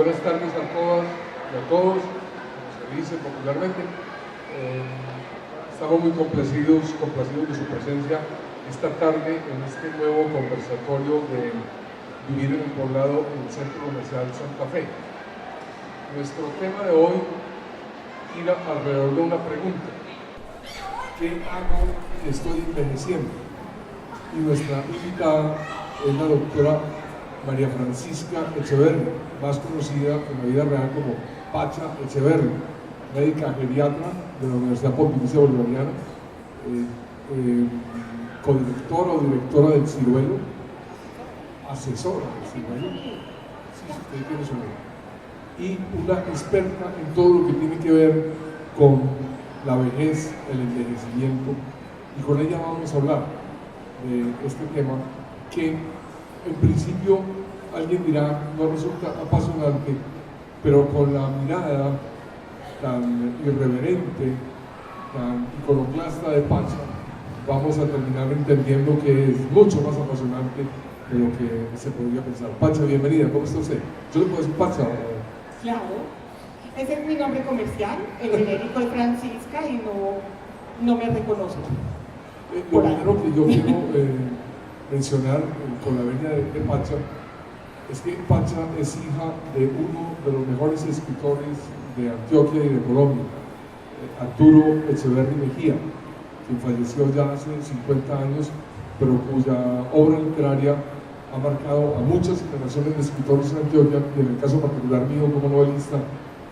Buenas tardes a todas y a todos, como se dice popularmente. Estamos muy complacidos de su presencia esta tarde en este nuevo conversatorio de Vivir en el Poblado en el Centro Comercial Santa Fe. Nuestro tema de hoy gira alrededor de una pregunta: ¿qué hago que estoy envejeciendo? Y nuestra invitada es la doctora María Francisca Echeverri, más conocida en la vida real como Pacha Echeverri, médica geriatra de la Universidad Pontificia Bolivariana, codirectora o directora del Ciruelo, asesora del Ciruelo, si usted tiene su nombre, y una experta en todo lo que tiene que ver con la vejez, el envejecimiento, y con ella vamos a hablar de este tema que en principio alguien dirá no resulta apasionante, pero con la mirada tan irreverente, tan iconoclasta de Pacha, vamos a terminar entendiendo que es mucho más apasionante de lo que se podría pensar. Pacha, bienvenida, ¿cómo está usted? ¿Yo le puedo decir Pacha? Claro, ese es mi nombre comercial, el genérico es Francisca y no me reconozco. Lo primero que yo quiero mencionar con la venia de Pacha es que Pacha es hija de uno de los mejores escritores de Antioquia y de Colombia, Arturo Echeverri Mejía, quien falleció ya hace 50 años, pero cuya obra literaria ha marcado a muchas generaciones de escritores en Antioquia, y en el caso particular mío como novelista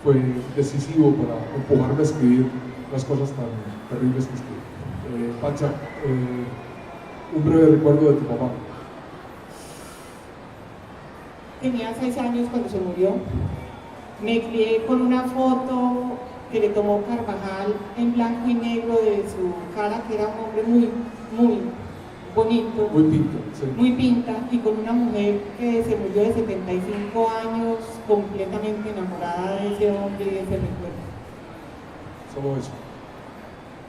fue decisivo para empujarme a escribir las cosas tan terribles que escribí. Pacha, un breve recuerdo de tu papá. Tenía 6 años cuando se murió. Me crié con una foto que le tomó Carvajal en blanco y negro de su cara, que era un hombre muy bonito, muy pinta, sí. Muy pinta, y con una mujer que se murió de 75 años, completamente enamorada de ese hombre y de ese recuerdo. Solo eso.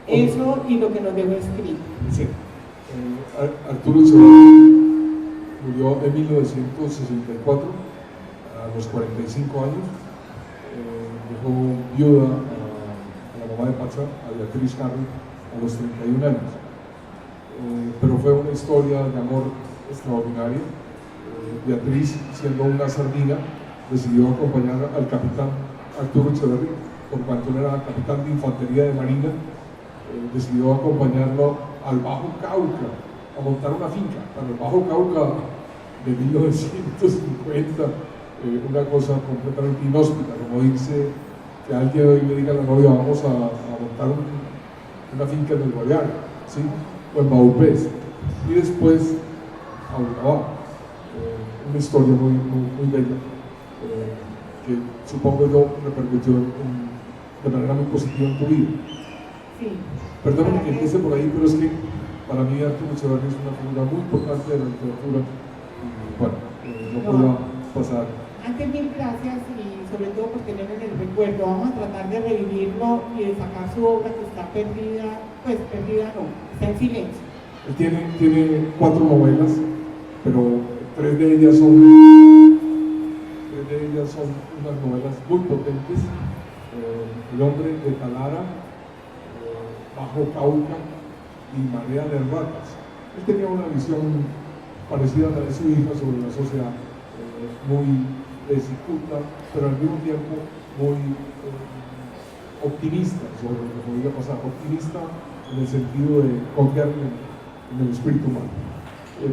Eso y lo que nos dejó escrito. Sí. Arturo Echeverri murió en 1964, a los 45 años. Dejó viuda a la mamá de Pacha, a Beatriz Harry, a los 31 años. Pero fue una historia de amor extraordinaria. Beatriz, siendo una sardina, decidió acompañar al capitán Arturo Echeverri, por cuanto él era capitán de infantería de marina. Decidió acompañarlo al Bajo Cauca a montar una finca. Para el Bajo Cauca de 1950, una cosa completamente inhóspita, como dice que alguien hoy le diga a la novia: vamos a montar una finca en el Guayare, ¿sí? O en Baupés, y después a Urabá. Una historia muy bella, que supongo yo repercutió de manera muy positiva en tu vida. Sí. Perdóname que empiece por ahí, pero es que para mí Arturo Echeverri es una figura muy importante de la literatura, y bueno, no puedo pasar. Antes, mil gracias, y sobre todo por tenerlo en el recuerdo. Vamos a tratar de revivirlo y de sacar su obra que está perdida, pues perdida no, está en silencio. Él tiene 4 novelas, pero 3 de ellas son unas novelas muy potentes. El hombre de Talara, Bajo Cauca y Marea de Ratas. Él tenía una visión parecida a la de su hija sobre la sociedad, muy cicuta, pero al mismo tiempo muy optimista sobre lo que podría pasar, optimista en el sentido de confiar en el espíritu humano.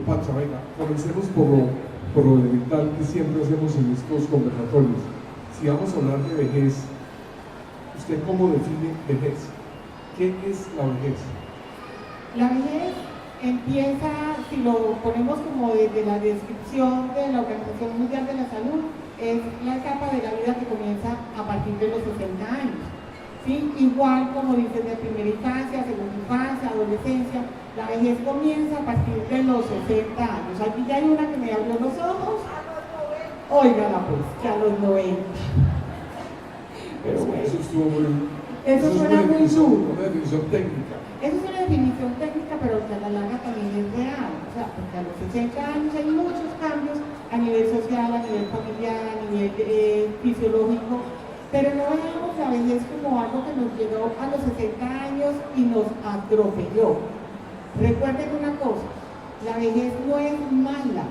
Pacha, venga, comencemos por lo elemental que siempre hacemos en estos conversatorios. Si vamos a hablar de vejez, ¿usted cómo define vejez? ¿Qué es la vejez? La vejez empieza, si lo ponemos como desde la descripción de la Organización Mundial de la Salud, es la etapa de la vida que comienza a partir de los 60 años. ¿Sí? Igual como dices, de primera infancia, segunda infancia, adolescencia, la vejez comienza a partir de los 60 años. Aquí ya hay una que me abrió los ojos. Óigala pues, que a los 90. Pero bueno, eso estuvo muy... Eso suena muy duro. Una definición técnica. Eso es una definición técnica, pero que a la larga también es real. O sea, porque a los 60 años hay muchos cambios a nivel social, a nivel familiar, a nivel fisiológico, pero no veamos la vejez como algo que nos llegó a los 60 años y nos atropelló. Recuerden una cosa, la vejez no es mala,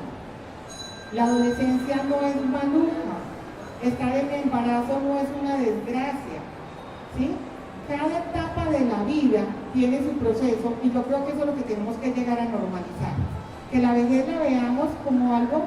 la adolescencia no es maluca, estar en embarazo no es una desgracia, ¿sí? Cada etapa de la vida tiene su proceso y yo creo que eso es lo que tenemos que llegar a normalizar. Que la vejez la veamos como algo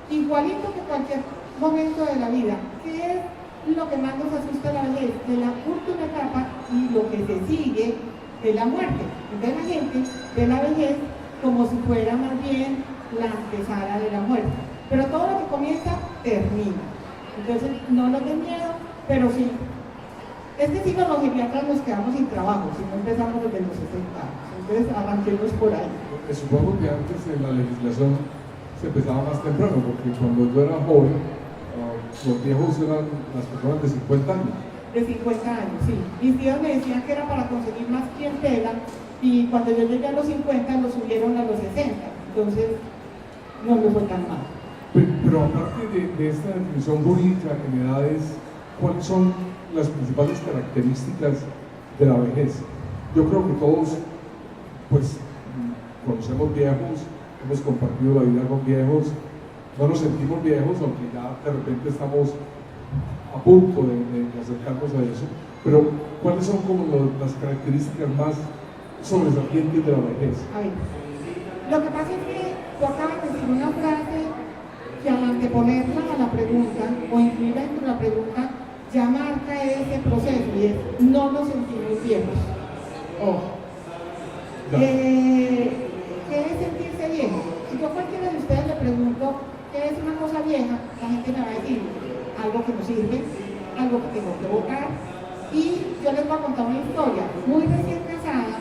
igualito que cualquier momento de la vida. ¿Qué es lo que más nos asusta la vejez? De la última etapa y lo que se sigue de la muerte. Entonces la gente ve la vejez como si fuera más bien la antesala de la muerte. Pero todo lo que comienza, termina. Entonces no nos den miedo, pero sí. Este siglo los geriatras nos quedamos sin trabajo, si no empezamos desde los 60 años. Entonces arranquemos por ahí. Supongo que antes en la legislación se empezaba más temprano, porque cuando yo era joven, los viejos eran las personas de 50 años. De 50 años, sí. Mis tíos me decían que era para conseguir más clientela y cuando yo llegué a los 50 lo subieron a los 60. Entonces no me fue tan mal. Pero aparte de esta definición jurídica en edades, ¿cuáles son las principales características de la vejez? Yo creo que todos, pues, conocemos viejos, hemos compartido la vida con viejos, no nos sentimos viejos, aunque ya de repente estamos a punto de acercarnos a eso, pero ¿cuáles son como las características más sobresalientes de la vejez? A ver, lo que pasa es que tú acabas de decir una frase que al anteponerla a la pregunta o incluirla dentro de la pregunta ya marca ese proceso y es no nos sentimos viejos. ¿Qué es sentirse viejo? Si yo a cualquiera de ustedes le pregunto qué es una cosa vieja, la gente me va a decir algo que no sirve, algo que tengo que botar. Y yo les voy a contar una historia. Muy recién casada,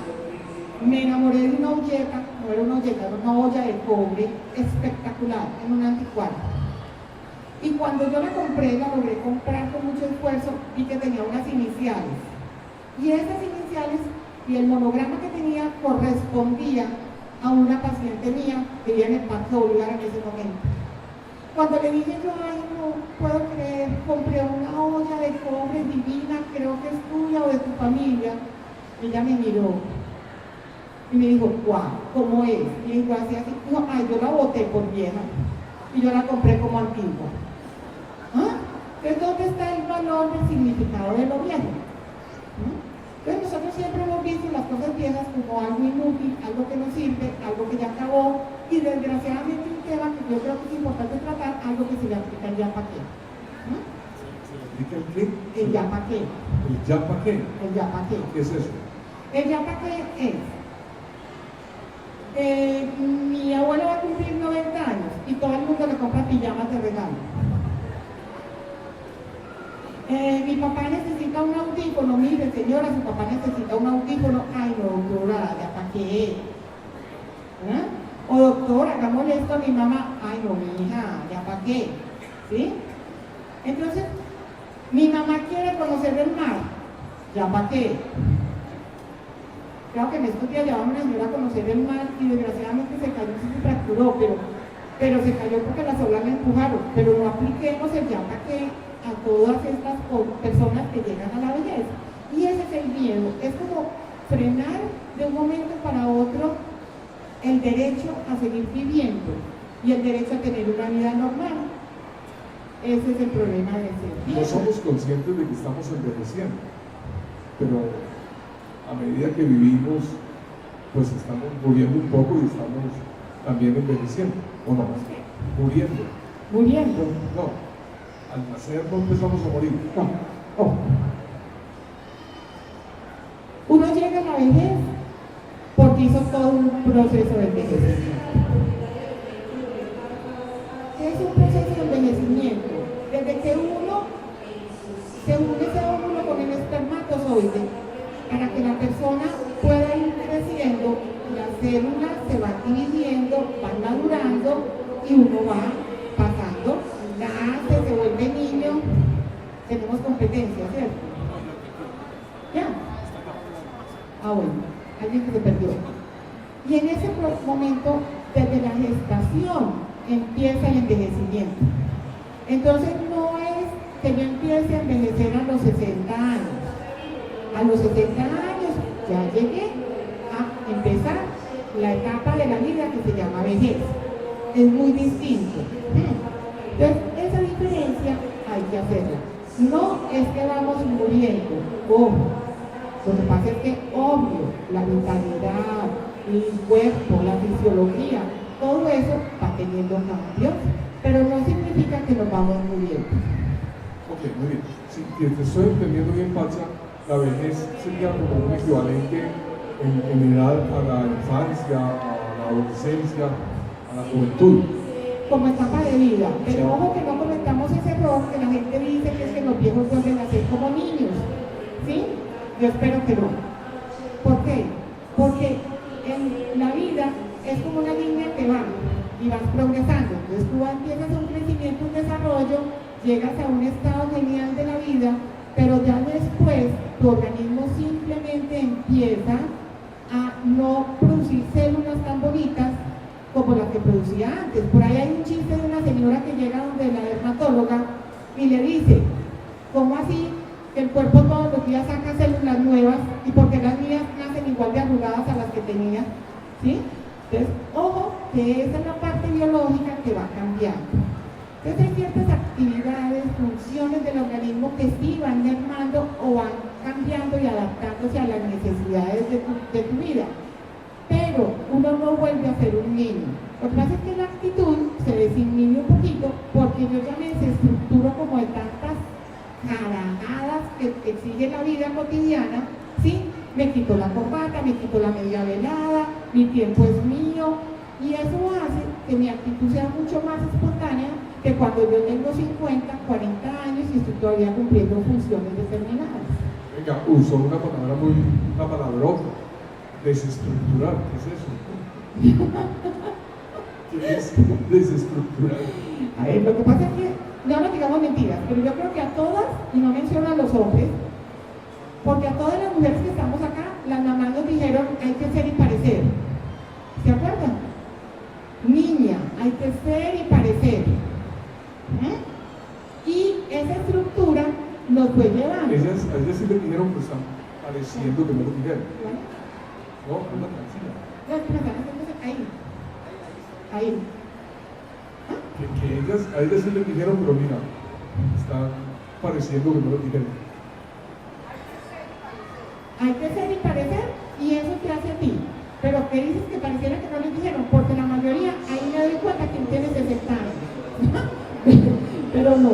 me enamoré de una olleta, no era una olleta, era una olla de cobre espectacular en un anticuario. Y cuando yo la compré, la logré comprar con mucho esfuerzo, vi que tenía unas iniciales. Y esas iniciales y el monograma que tenía correspondía a una paciente mía que vivía en el Parque Bolívar en ese momento. Cuando le dije yo, ay, no puedo creer, compré una olla de cobre divina, creo que es tuya o de tu familia, ella me miró y me dijo, guau, ¿cómo es? Y yo hacía así, no, ay, yo la boté por vieja y yo la compré como antigua. ¿Ah? Entonces, ¿dónde está el valor del significado de lo viejo? Entonces nosotros siempre hemos visto las cosas viejas como algo inútil, algo que no sirve, algo que ya acabó, y desgraciadamente un tema que yo creo que es importante tratar, algo que se le aplica el ya pa' qué. ¿Se le aplica el qué? El ya pa' qué. ¿El ya pa' qué? El ya pa' qué. ¿Qué es eso? El ya pa' qué es. Mi abuelo va a cumplir 90 años y todo el mundo le compra pijamas de regalo. Mi papá necesita un audífono, mire señora, su papá necesita un audífono, ay no, doctora, ¿ya para qué? O doctora, hagámosle esto a mi mamá, ay no, mi hija, ¿ya para qué? ¿Sí? Entonces, mi mamá quiere conocer el mar, ¿ya para qué? Claro que en estos días llevaba una señora a conocer el mar y desgraciadamente se cayó y se fracturó, pero se cayó porque las olas la empujaron, pero no apliquemos el ya para qué a todas estas personas que llegan a la vejez. Y ese es el miedo, es como frenar de un momento para otro el derecho a seguir viviendo y el derecho a tener una vida normal. Ese es el problema de ser viejo. No somos conscientes de que estamos envejeciendo, pero a medida que vivimos, pues estamos muriendo un poco y estamos también envejeciendo, ¿o no? Muriendo. Muriendo. No. Al nacer no empezamos a morir. No. Uno llega a la vejez porque hizo todo un proceso de envejecimiento. ¿Qué es un proceso de envejecimiento? Desde que uno se une ese óvulo con el espermatozoide para que la persona pueda ir creciendo, las células se van dividiendo, van madurando y uno va pasando. Nace, se vuelve niño, tenemos competencia, ¿cierto? ¿Ya? Ah, bueno, alguien que se perdió. Y en ese momento, desde la gestación, empieza el envejecimiento. Entonces no es que yo empiece a envejecer a los 60 años. A los 70 años ya llegué a empezar la etapa de la vida que se llama vejez. Es muy distinto. Entonces, esa diferencia hay que hacerla. No es que vamos muriendo, ojo. Lo que pasa es que, obvio, la vitalidad, el cuerpo, la fisiología, todo eso va teniendo cambios, pero no significa que nos vamos muriendo. Ok, muy bien. Si te estoy entendiendo bien, Pacha, la vejez sería como un equivalente en edad a la infancia, a la adolescencia, a la juventud. Como etapa de vida, pero ojo que no cometamos ese error que la gente dice que es que los viejos vuelven a ser como niños, ¿sí? Yo espero que no. ¿Por qué? Porque en la vida es como una línea que va y vas progresando, entonces tú empiezas un crecimiento, un desarrollo, llegas a un estado genial de la vida, pero ya después tu organismo simplemente empieza a no producir células tan bonitas como las que producía antes. Por ahí hay un chiste de una señora que llega donde la dermatóloga y le dice, ¿cómo así que el cuerpo todos los días saca células nuevas y porque las mías nacen igual de arrugadas a las que tenía? ¿Sí? Entonces, ojo, que esa es la parte biológica que va cambiando. Entonces hay ciertas actividades, funciones del organismo que sí van mermando o van cambiando y adaptándose a las necesidades de tu vida. Pero uno no vuelve a ser un niño. Lo que pasa es que la actitud se desinhibe un poquito porque yo ya me desestructuro como de tantas jaranadas que exige la vida cotidiana, ¿sí? Me quito la corbata, me quito la media velada, mi tiempo es mío, y eso hace que mi actitud sea mucho más espontánea que cuando yo tengo 50, 40 años y estoy todavía cumpliendo funciones determinadas. Venga, usó una palabrota. Desestructurar, ¿qué es eso? ¿Qué es desestructurar? A ver, lo que pasa es que, no nos digamos mentiras, pero yo creo que a todas, y no menciono a los hombres, porque a todas las mujeres que estamos acá, las mamás nos dijeron, hay que ser y parecer. ¿Se acuerdan? Niña, hay que ser y parecer. Y esa estructura nos fue llevando. A ellas sí le dijeron que están pareciendo que no lo dijeron. ¿Vale? No, anda tranquila. No, es que me están haciendo ahí. A ellas sí le dijeron, pero mira, están pareciendo que no lo dijeron. Hay que ser y parecer, y eso te hace a ti. Pero ¿qué dices que pareciera que no les dijeron? Porque la mayoría, ahí me doy cuenta que tiene 60 años. Pero no,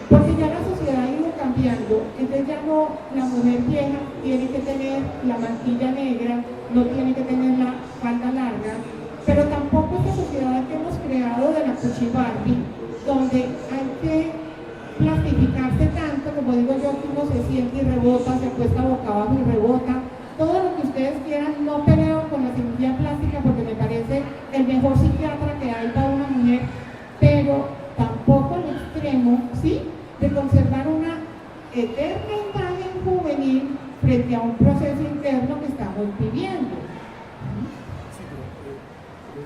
porque ya la sociedad ha ido cambiando, entonces ya no, la mujer vieja tiene que tener la mantilla negra, no tiene que tener la falda larga, pero tampoco esta sociedad que hemos creado de la Cuchi Barbie, donde hay que plastificarse tanto, como digo yo, que uno se siente y rebota, se acuesta boca abajo y rebota. Todo lo que ustedes quieran, no peleo con la cirugía plástica porque me parece el mejor psiquiatra que hay para una mujer, pero tampoco al extremo, ¿sí?, de conservar una eterna imagen juvenil frente a un proceso interno que estamos viviendo.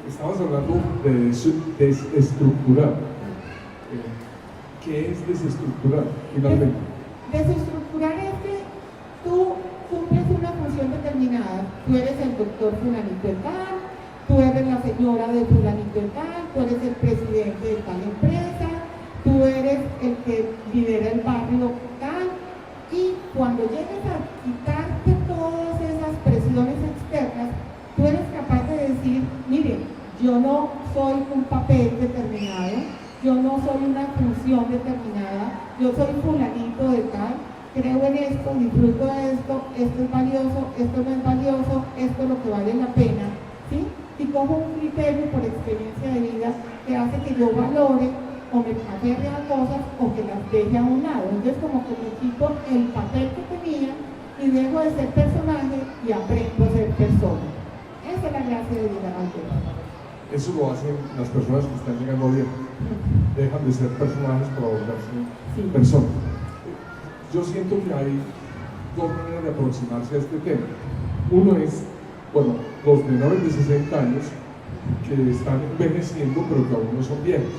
Estabas hablando de desestructurar. ¿Qué es desestructurar finalmente? Desestructurar es que tú cumples una función determinada. Tú eres el doctor fulanito de tal, tú eres la señora de fulanito de tal, tú eres el presidente de tal empresa, tú eres el que lidera el barrio tal, y cuando llegues a quitarte todas esas presiones externas, tú eres capaz de decir, mire, yo no soy un papel determinado, yo no soy una función determinada, yo soy fulanito de tal, creo en esto, disfruto de esto es valioso, esto no es valioso, esto es lo que vale la pena, ¿sí? Y cojo un criterio por experiencia de vida que hace que yo valore o me aferre a cosas o que las deje a un lado. Entonces como que me quito el papel que tenía y dejo de ser personaje y aprendo a ser persona. Esa es la gracia de llegar al tema. Eso lo hacen las personas que están llegando a viejo. Dejan de ser personajes para volverse personas. Yo siento que hay dos maneras de aproximarse a este tema. Uno es, bueno, los menores de 60 años que están envejeciendo pero que aún no son viejos.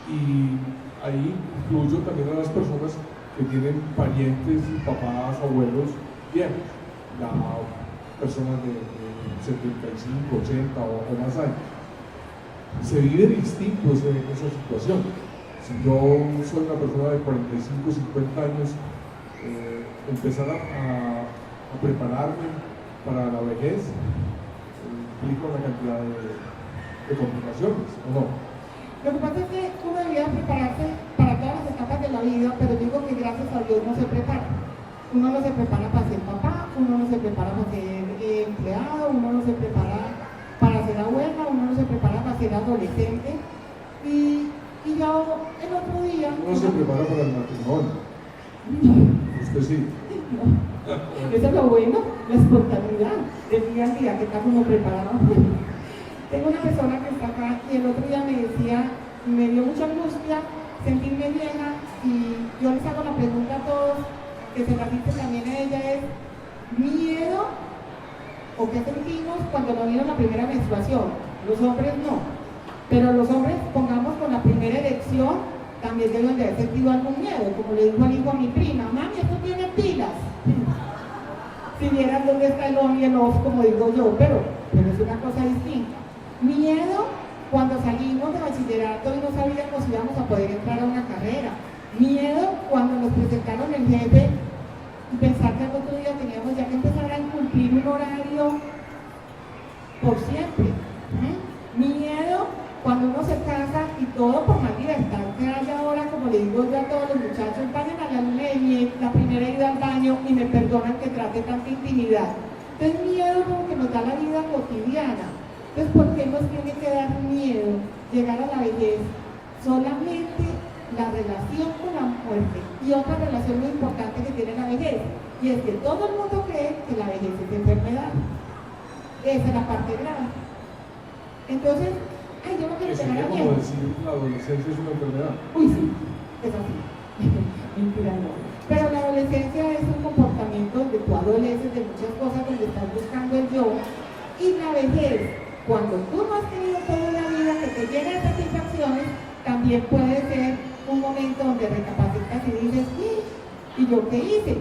Y ahí incluyo también a las personas que tienen parientes, papás, abuelos viejos, ya personas de 75, 80 o más años. Se vive distinto esa situación. Si yo soy una persona de 45, 50 años, empezar a prepararme para la vejez implica una cantidad de complicaciones, ¿o no? Lo que pasa es que uno debería prepararse para todas las etapas de la vida, pero digo que gracias a Dios no se prepara. Uno no se prepara para ser papá, uno no se prepara para ser empleado, uno no se prepara para ser abuela, uno no se prepara para ser adolescente. Y yo el otro día... Uno se prepara para el matrimonio. Usted sí. Eso es lo bueno, la espontaneidad del día a día, que está uno preparado. Tengo una persona que está acá y el otro día me decía, me dio mucha angustia sentirme vieja, y yo les hago la pregunta a todos, que se la dice también a ella, es ¿miedo o qué sentimos cuando nos vino la primera menstruación? Los hombres no, pero los hombres, pongamos con la primera erección, también deben de haber sentido algún miedo, como le dijo el hijo a mi prima, mami, esto tiene pilas. Si vieran dónde está el on y el off, como digo yo, pero es una cosa distinta. Miedo cuando salimos de bachillerato y no sabíamos si íbamos a poder entrar a una carrera. Miedo cuando nos presentaron el jefe y pensar que al otro día teníamos ya que empezar a cumplir un horario por siempre. Miedo cuando uno se casa y todo por más libertad que haya ahora, como le digo yo a todos los muchachos, vayan a la luna de miel, la primera ida al baño y me perdonan que trate tanta intimidad. Entonces miedo como que nos da la vida cotidiana. Entonces, ¿por qué nos tiene que dar miedo llegar a la vejez? Solamente la relación con la muerte y otra relación muy importante que tiene la vejez, y es que todo el mundo cree que la vejez es enfermedad. Esa es la parte grave. Entonces, ay, yo no quiero llegar a viejo. Como decir la adolescencia es una enfermedad. Uy, sí, es así. Mentira, no. Pero la adolescencia es un comportamiento donde tú adoleces de muchas cosas, donde estás buscando el yo, y la vejez, cuando tú no has tenido toda la vida que te llena de satisfacciones, también puede ser un momento donde recapacitas y dices, ¿y yo qué hice?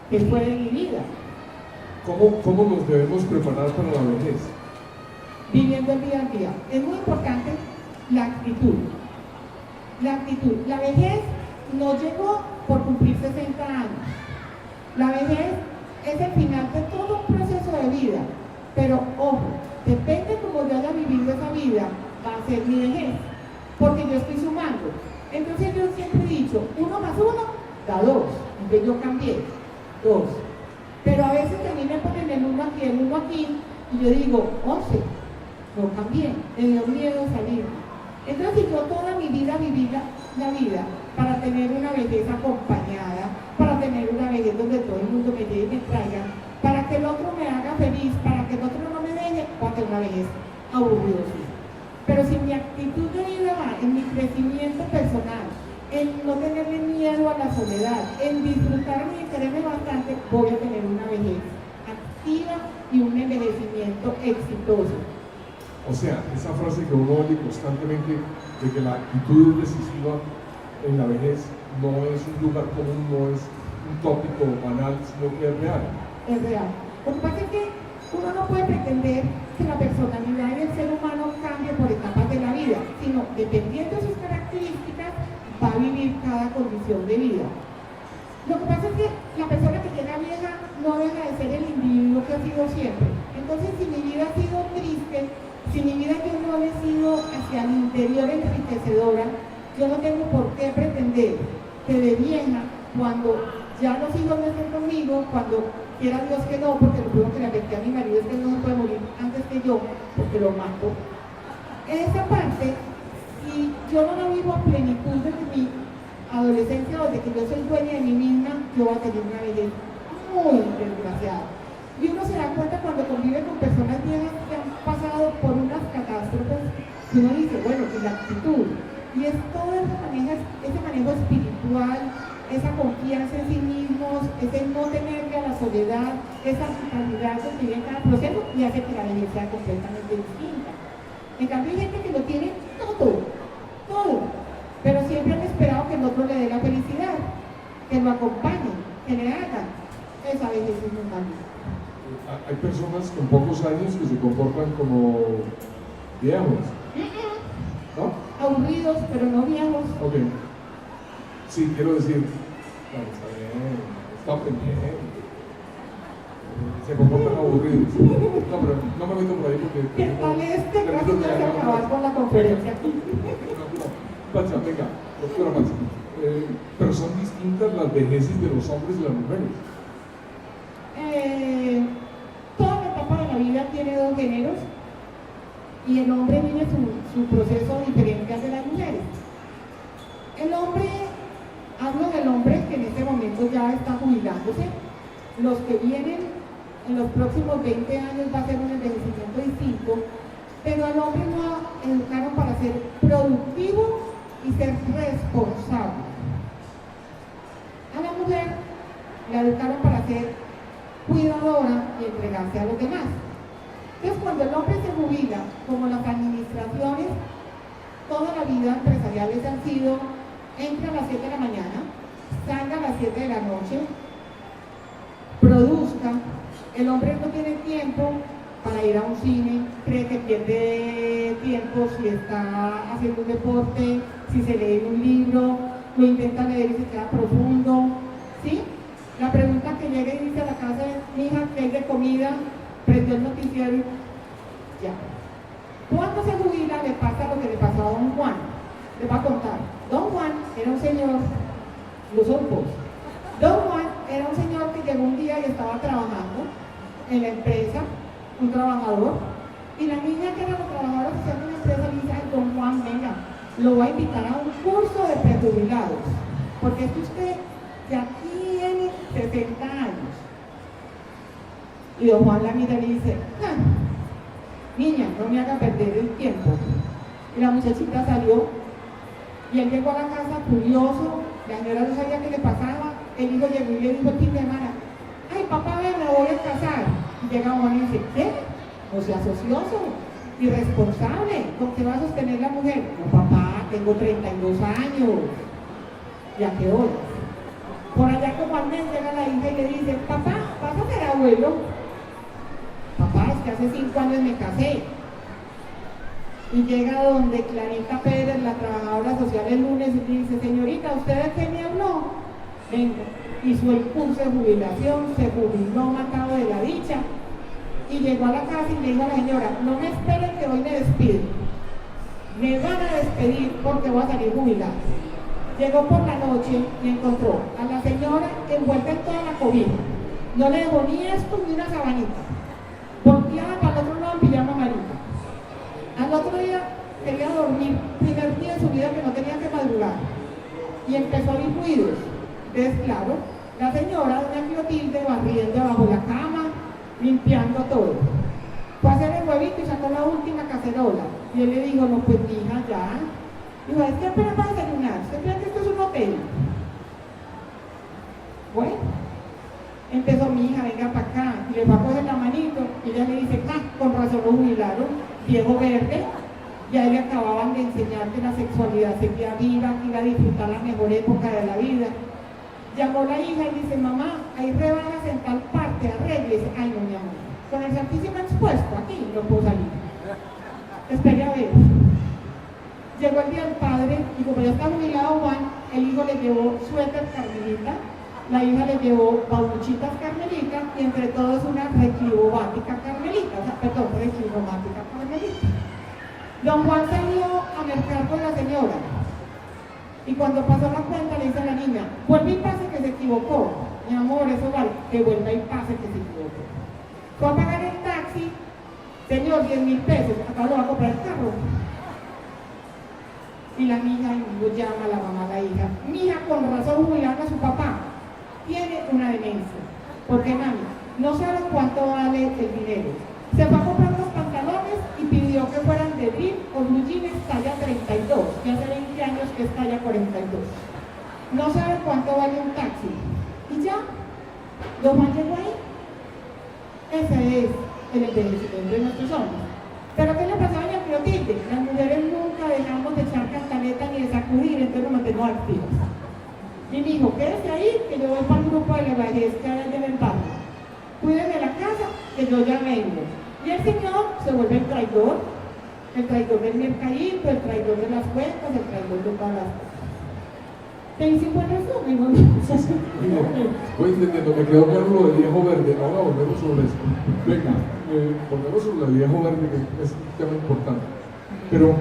¿Qué fue de mi vida? ¿Cómo nos debemos preparar para la vejez? Viviendo el día a día. Es muy importante la actitud. La actitud. La vejez no llegó por cumplir 60 años. La vejez es el final de todo un proceso de vida. Pero, ojo, depende cómo yo haya vivido esa vida, va a ser mi vejez. Porque yo estoy sumando. Entonces yo siempre he dicho, 1 más 1 da 2. Entonces yo cambié, 2. Pero a veces a mí me ponen el 1 aquí, el 1 aquí, y yo digo, 11. No cambié, me dio miedo salir. Entonces, si yo toda mi vida viví la vida para tener una vejez acompañada, para tener una vejez donde todo el mundo me lleve y me traiga, para que el otro me haga feliz, para que el otro no me deje, va a tener una vejez aburrida. Pero si mi actitud de vida va en mi crecimiento personal, en no tenerle miedo a la soledad, en disfrutarme y quererme bastante, voy a tener una vejez activa y un envejecimiento exitoso. O sea, esa frase que uno oye constantemente de que la actitud es decisiva en la vejez no es un lugar común, no es un tópico banal, sino que es real. Es real. Lo que pasa es que uno no puede pretender que la personalidad del ser humano cambie por etapas de la vida, sino dependiendo de sus características va a vivir cada condición de vida. Lo que pasa es que la persona que llega vieja no deja de ser el individuo que ha sido siempre. Entonces, si mi vida ha sido triste, si mi vida yo no he sido hacia el interior enriquecedora, yo no tengo por qué pretender que de vieja, cuando ya los hijos no estén conmigo, cuando quiera Dios que no, porque lo primero que le advertí a mi marido es que no se puede morir antes que yo, porque lo mato. En esa parte, si yo no la vivo a plenitud desde mi adolescencia o desde que yo soy dueña de mí misma, yo voy a tener una vejez muy desgraciada. Y uno se da cuenta cuando convive con personas viejas que han pasado por unas catástrofes, que uno dice, bueno, y la actitud, y es todo ese manejo espiritual, esa confianza en sí mismos, ese no tenerle a la soledad, esa capacidad de vivir en cada proceso y hace que la vejez sea completamente distinta. En cambio hay gente que lo tiene todo, pero siempre han esperado que el otro le dé la felicidad, que lo acompañe, que le haga. Esa vejez es muy mala. Hay personas con pocos años que se comportan como viejos, ¿no? Aburridos, pero no viejos. Ok. Sí, quiero decir, claro, está bien, está aprendiendo. Se comportan aburridos. No, pero no me meto por ahí porque... ¿Qué tal casi no se acabar con la conferencia aquí? Pacha, venga, doctora Pacha. Pero son distintas las vejeces de los hombres y las mujeres. Toda la etapa de la vida tiene dos géneros y el hombre vive su proceso diferente al de las mujeres. El hombre, hablo del hombre que en este momento ya está jubilándose, los que vienen en los próximos 20 años va a ser un envejecimiento distinto, pero al hombre lo educaron para ser productivo y ser responsable. A la mujer la educaron para ser cuidadora y entregarse a los demás. Entonces, cuando el hombre se jubila, como las administraciones, toda la vida empresariales han sido, entra a las 7 de la mañana, salga a las 7 de la noche, produzca. El hombre no tiene tiempo para ir a un cine, cree que pierde tiempo si está haciendo un deporte, si se lee un libro, lo intenta leer y se queda profundo, ¿sí? La pregunta que llega y dice a la casa es: mi hija, ¿qué hay de comida? Prendió el noticiero y ya. Cuando se jubila le pasa lo que le pasó a don Juan. Les va a contar. Don Juan era un señor, los ojos. Don Juan era un señor que llegó un día y estaba trabajando en la empresa, un trabajador, y la niña que era la trabajadora social de la empresa le dice: ay, don Juan, venga, lo voy a invitar a un curso de prejubilados, porque es que usted ya tiene 70 años. Y don Juan la mira y le dice: niña, no me haga perder el tiempo. Y la muchachita salió y él llegó a la casa curioso, la señora no sabía qué le pasaba. El hijo llegó y le dijo el fin de semana: ay, papá, ven, me voy a casar. Y llega Juan y dice: ¿qué? No seas ocioso, irresponsable, ¿con qué va a sostener la mujer? No, papá, tengo 32 años. ¿Y a qué hora? Por allá como al mes llega la hija y le dice: papá, ¿vas a ser abuelo? Papá, es que hace 5 años me casé. Y llega donde Clarita Pérez, la trabajadora social, el lunes y dice: señorita, ¿usted de qué me habló? Venga, hizo el curso de jubilación, se jubiló matado de la dicha y llegó a la casa y le dijo a la señora: no me esperen que hoy me despido, me van a despedir porque voy a salir jubilado. Llegó por la noche y encontró a la señora envuelta en toda la cobija, no le dejó ni esto ni una sabanita, volteada para el otro lado en pijama amarilla. Al otro día quería dormir, primer día de su vida que no tenía que madrugar, y empezó a oír ruidos. Entonces, claro, la señora, doña Clotilde, barriendo debajo de la cama, limpiando todo. Fue a hacer el huevito y sacó la última cacerola. Y él le dijo: no, pues mi hija, ya. Dijo: es que apenas va a desayunar, ¿usted cree que esto es un hotel? Bueno, empezó: mi hija, venga para acá. Y le va a coger la manito y ella le dice: con razón lo jubilaron, viejo verde. Ya le acababan de enseñar que la sexualidad seguía viva, que iba a disfrutar la mejor época de la vida. Llamó la hija y dice: mamá, hay rebajas en tal parte, arréglese. Ay, no, mi amor, con el Santísimo expuesto, aquí no puedo salir. Espere a ver. Llegó el día del padre y como ya está jubilado Juan, el hijo le llevó suéter carmelita, la hija le llevó babuchitas carmelita y entre todos una reclibobática carmelita, reclibobática carmelita. Don Juan salió a mercar con la señora y cuando pasó la cuenta le dice a la niña: vuelve y pase que se equivocó. Mi amor, eso vale, que vuelva y pase que se equivocó. Fue a pagar el taxi: señor, 10.000 pesos, acá lo va a comprar el carro. Y la niña llama a la mamá, a la hija: mi hija, con razón jubilaron a su papá, tiene una demencia. ¿Por qué, mami? No sabe cuánto vale el dinero. Se fue a comprar unos pantalones y pidió que fueran de drip o blue jeans talla 32, que hace 20 años que es talla 42. no sabe cuánto vale un taxi. Y ya, lo mantengo ahí. Ese es el envejecimiento de nuestros hombres. Pero ¿qué le pasaba a Clotilde? Las mujeres nunca dejamos de echar cantaleta ni de sacudir, entonces nos mantenemos activos. Y me dijo, quédese ahí, que yo voy para el grupo de la Vallez que ahora en el barrio. Cuídeme la casa, que yo ya vengo. Y el señor se vuelve el traidor del mercadito, el traidor de las cuentas, el traidor de todas las cosas. Te hice un buen resumen, ¿no? Voy entendiendo, me quedó claro lo del viejo verde. Ahora volvemos sobre eso. Venga, volvemos sobre el viejo verde, que es un tema importante. Pero,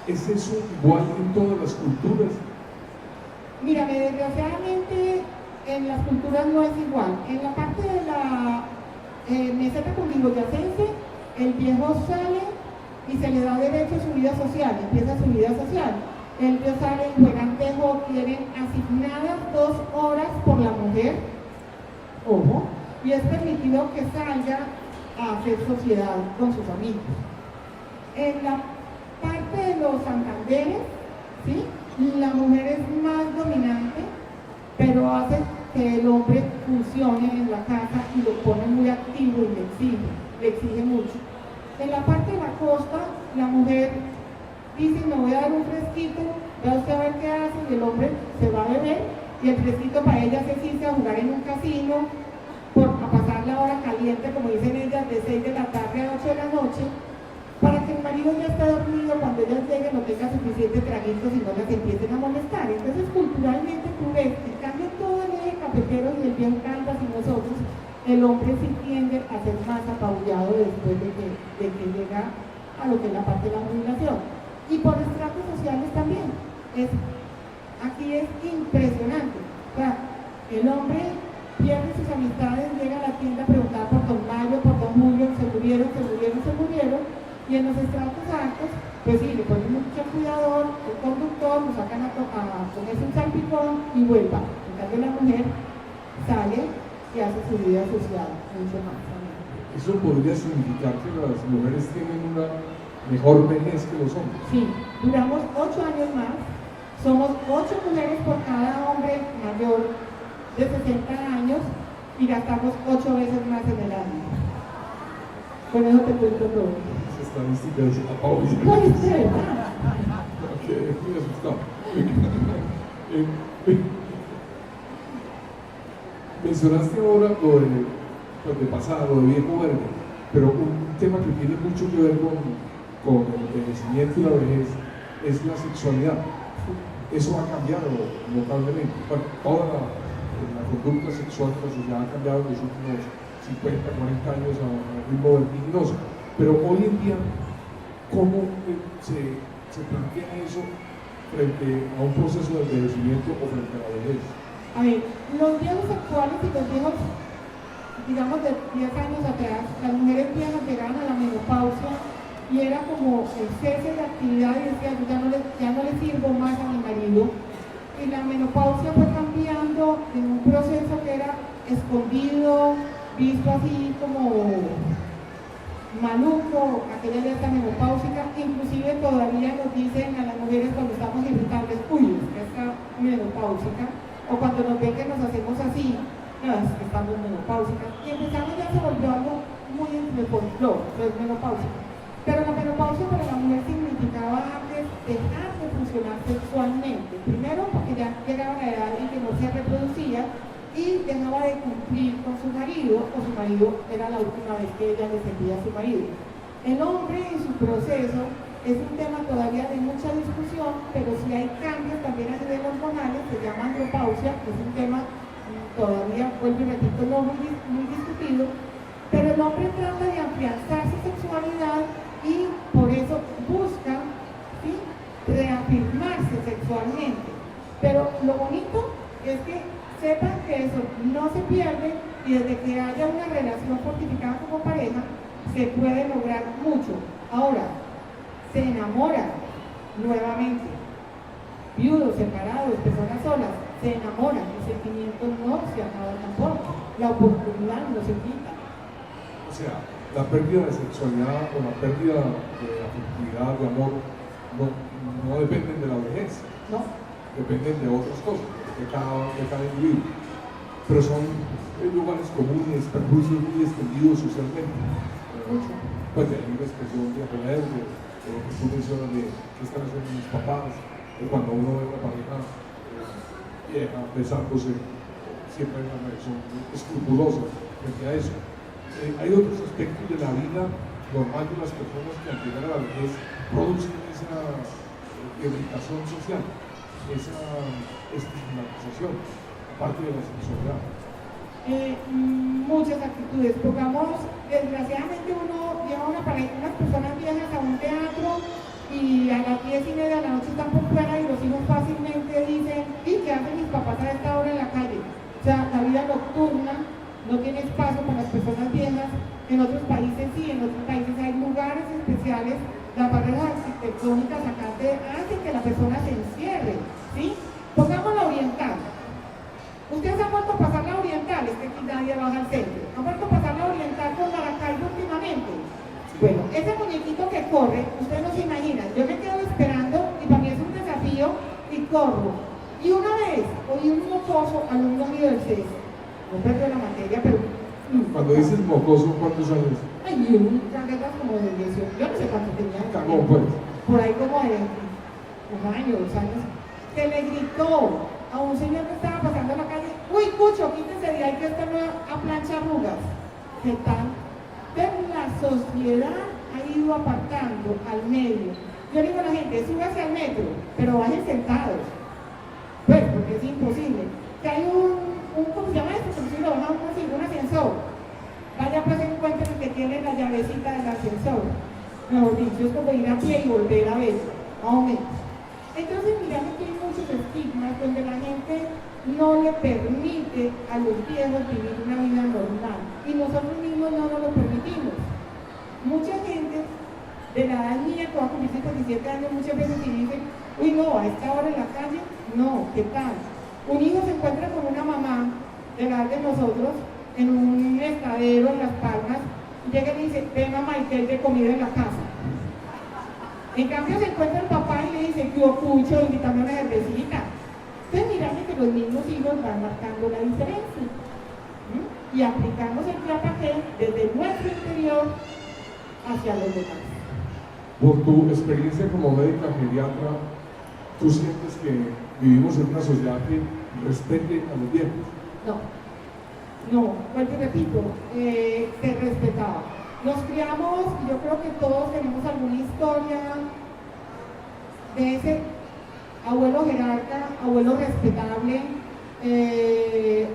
¿es eso igual en todas las culturas? Mira, desgraciadamente en las culturas no es igual. En la parte de la meseta cundiboyacense, el viejo sale y se le da derecho a su vida social, empieza su vida social. Ellos salen, juegan tejo, tienen asignadas 2 horas por la mujer, ojo, y es permitido que salga a hacer sociedad con sus amigos. En la parte de los Santanderes, ¿sí?, la mujer es más dominante, pero hace que el hombre funcione en la casa y lo pone muy activo y le exige mucho. En la parte de la costa, la mujer dice, me voy a dar un fresquito, va usted a ver qué hace, y el hombre se va a beber, y el fresquito para ella es irse a jugar en un casino, a pasar la hora caliente, como dicen ellas, de 6 de la tarde a 8 de la noche, para que el marido ya esté dormido, cuando ellas lleguen no tenga suficientes traguitos y no las empiecen a molestar. Entonces, culturalmente tú ves, en cambio todo el eje cafetero y el viejo Caldas y nosotros, el hombre sí tiende a ser más apabullado después de que llega a lo que es la parte de la jubilación. Y por estratos sociales también. Aquí es impresionante. O sea, el hombre pierde sus amistades, llega a la tienda a preguntar por don Mario, por don Julio, se murieron. Y en los estratos altos, pues sí, le ponen mucho cuidador, el conductor, lo sacan a ponerse un salpicón y vuelva. En cambio la mujer sale y hace su vida social mucho más. ¿Eso podría significar que las mujeres tienen una mejor vejez que los hombres? Sí, duramos 8 años más, somos 8 mujeres por cada hombre mayor de 60 años y gastamos 8 veces más en el año. Con eso te cuento todo. Esa estadística es apabullante. No, es verdad. Ok, muy asustado. Mencionaste ahora lo de pasado, lo de viejo verde, pero un tema que tiene mucho que ver con el envejecimiento y la vejez es la sexualidad. Eso ha cambiado notablemente. Bueno, toda la conducta sexual de la sociedad ha cambiado en los últimos 50, 40 años a un ritmo vertiginoso. Pero hoy en día, ¿cómo se plantea eso frente a un proceso de envejecimiento o frente a la vejez? A ver, los viejos sexuales y los viejos, digamos, de 10 años atrás, las mujeres viejas llegaban a la menopausia y era como el cese de actividad y decía, yo ya no le sirvo más a mi marido. Y la menopausia fue cambiando en un proceso que era escondido, visto así como maluco, aquella alerta menopáusica. Inclusive todavía nos dicen a las mujeres cuando estamos irritables, uy, está menopáusica, o cuando nos ven que nos hacemos así, no, es que estamos menopáusicas. Y empezamos, ya se volvió algo muy entre folclore, es menopáusica. Pero la menopausia para la mujer significaba antes dejar de funcionar sexualmente. Primero porque ya llegaba la edad en que no se reproducía y dejaba de cumplir con su marido, o su marido era la última vez que ella le servía a su marido. El hombre en su proceso es un tema todavía de mucha discusión, pero si hay cambios también a nivel hormonal, se llama andropausia, que es un tema todavía, vuelvo y repito, no muy discutido, pero el hombre trata de afianzar su sexualidad y por eso busca, ¿sí?, reafirmarse sexualmente. Pero lo bonito es que sepan que eso no se pierde y desde que haya una relación fortificada como pareja, se puede lograr mucho. Ahora, se enamoran nuevamente, viudos, separados, personas solas, se enamoran, el sentimiento no se acaba tampoco, la oportunidad no se quita. O sea, la pérdida de sexualidad o la pérdida de afectividad, de amor, no dependen de la vejez. No, dependen de otras cosas, de cada individuo. Pero son lugares comunes, perjuicios muy extendidos socialmente. Pues de libre expresión de poder, de lo que tú mencionas de qué están haciendo mis papás, de cuando uno ve una pareja vieja besándose, siempre hay una reacción escrupulosa frente a eso. Hay otros aspectos de la vida normal de las personas que al llegar a la vejez producen esa irritación social, esa estigmatización, aparte de la sexualidad. Muchas actitudes. Pongamos, desgraciadamente uno lleva unas personas viejas a un teatro y a las 10:30 de la noche están por fuera y los hijos fácilmente dicen, ¿y qué hacen mis papás a esta hora en la calle? O sea, la vida nocturna no tiene espacio para las personas viejas. En otros países sí, en otros países hay lugares especiales. Las barreras arquitectónicas acá hacen que la persona se encierre, ¿sí? Pongamos la oriental. Ustedes han vuelto a pasar la oriental, es que aquí nadie baja al centro. ¿Han vuelto a pasar la oriental con Maracaibo últimamente? Bueno, ese muñequito que corre, ustedes no se imaginan. Yo me quedo esperando y para mí es un desafío y corro. Y una vez oí un mocoso alumno mío del CES, no perdió la materia, pero... Cuando dices mocoso, ¿cuántos años? Ay, un canguetas como de 18, yo no sé cuánto tenía. Cagón, pues. Por ahí como de 1 año, 2 años, que le gritó a un señor que estaba pasando en la calle, uy, Cucho, quítese de ahí que usted no a plancha arrugas. ¿Qué tal? Pero la sociedad ha ido apartando al medio. Yo digo a la gente, súbase al metro, pero vayan sentados. Pues, porque es imposible. Que hay ¿cómo se llama esto? Si lo baja un ascensor. Vaya pues encuentren que tiene la llavecita del ascensor. Mejor dicho, es como ir a pie y volver a ver, más o menos. Entonces, miramos que hay muchos estigmas donde la gente no le permite a los viejos vivir una vida normal y nosotros mismos no nos lo permitimos. Mucha gente de la edad mía que va a cumplir 57 años muchas veces y dice, uy no, a esta hora en la calle, no, ¿qué tal? Un hijo se encuentra con una mamá de la edad de nosotros en un estadero en Las Palmas y llega y le dice, ven mamá y que hay de comida en la casa. En cambio se encuentra el papá y le dice, yo Cucho, invítame una cervecita. Entonces miramos que los mismos hijos van marcando la diferencia. Y aplicamos el plan desde nuestro interior hacia los demás. Por tu experiencia como médica geriatra, ¿tú sientes que vivimos en una sociedad que respete a los viejos? No, vuelvo y repito, se respetaba. Nos criamos, y yo creo que todos tenemos alguna historia de ese abuelo jerarca, abuelo respetable,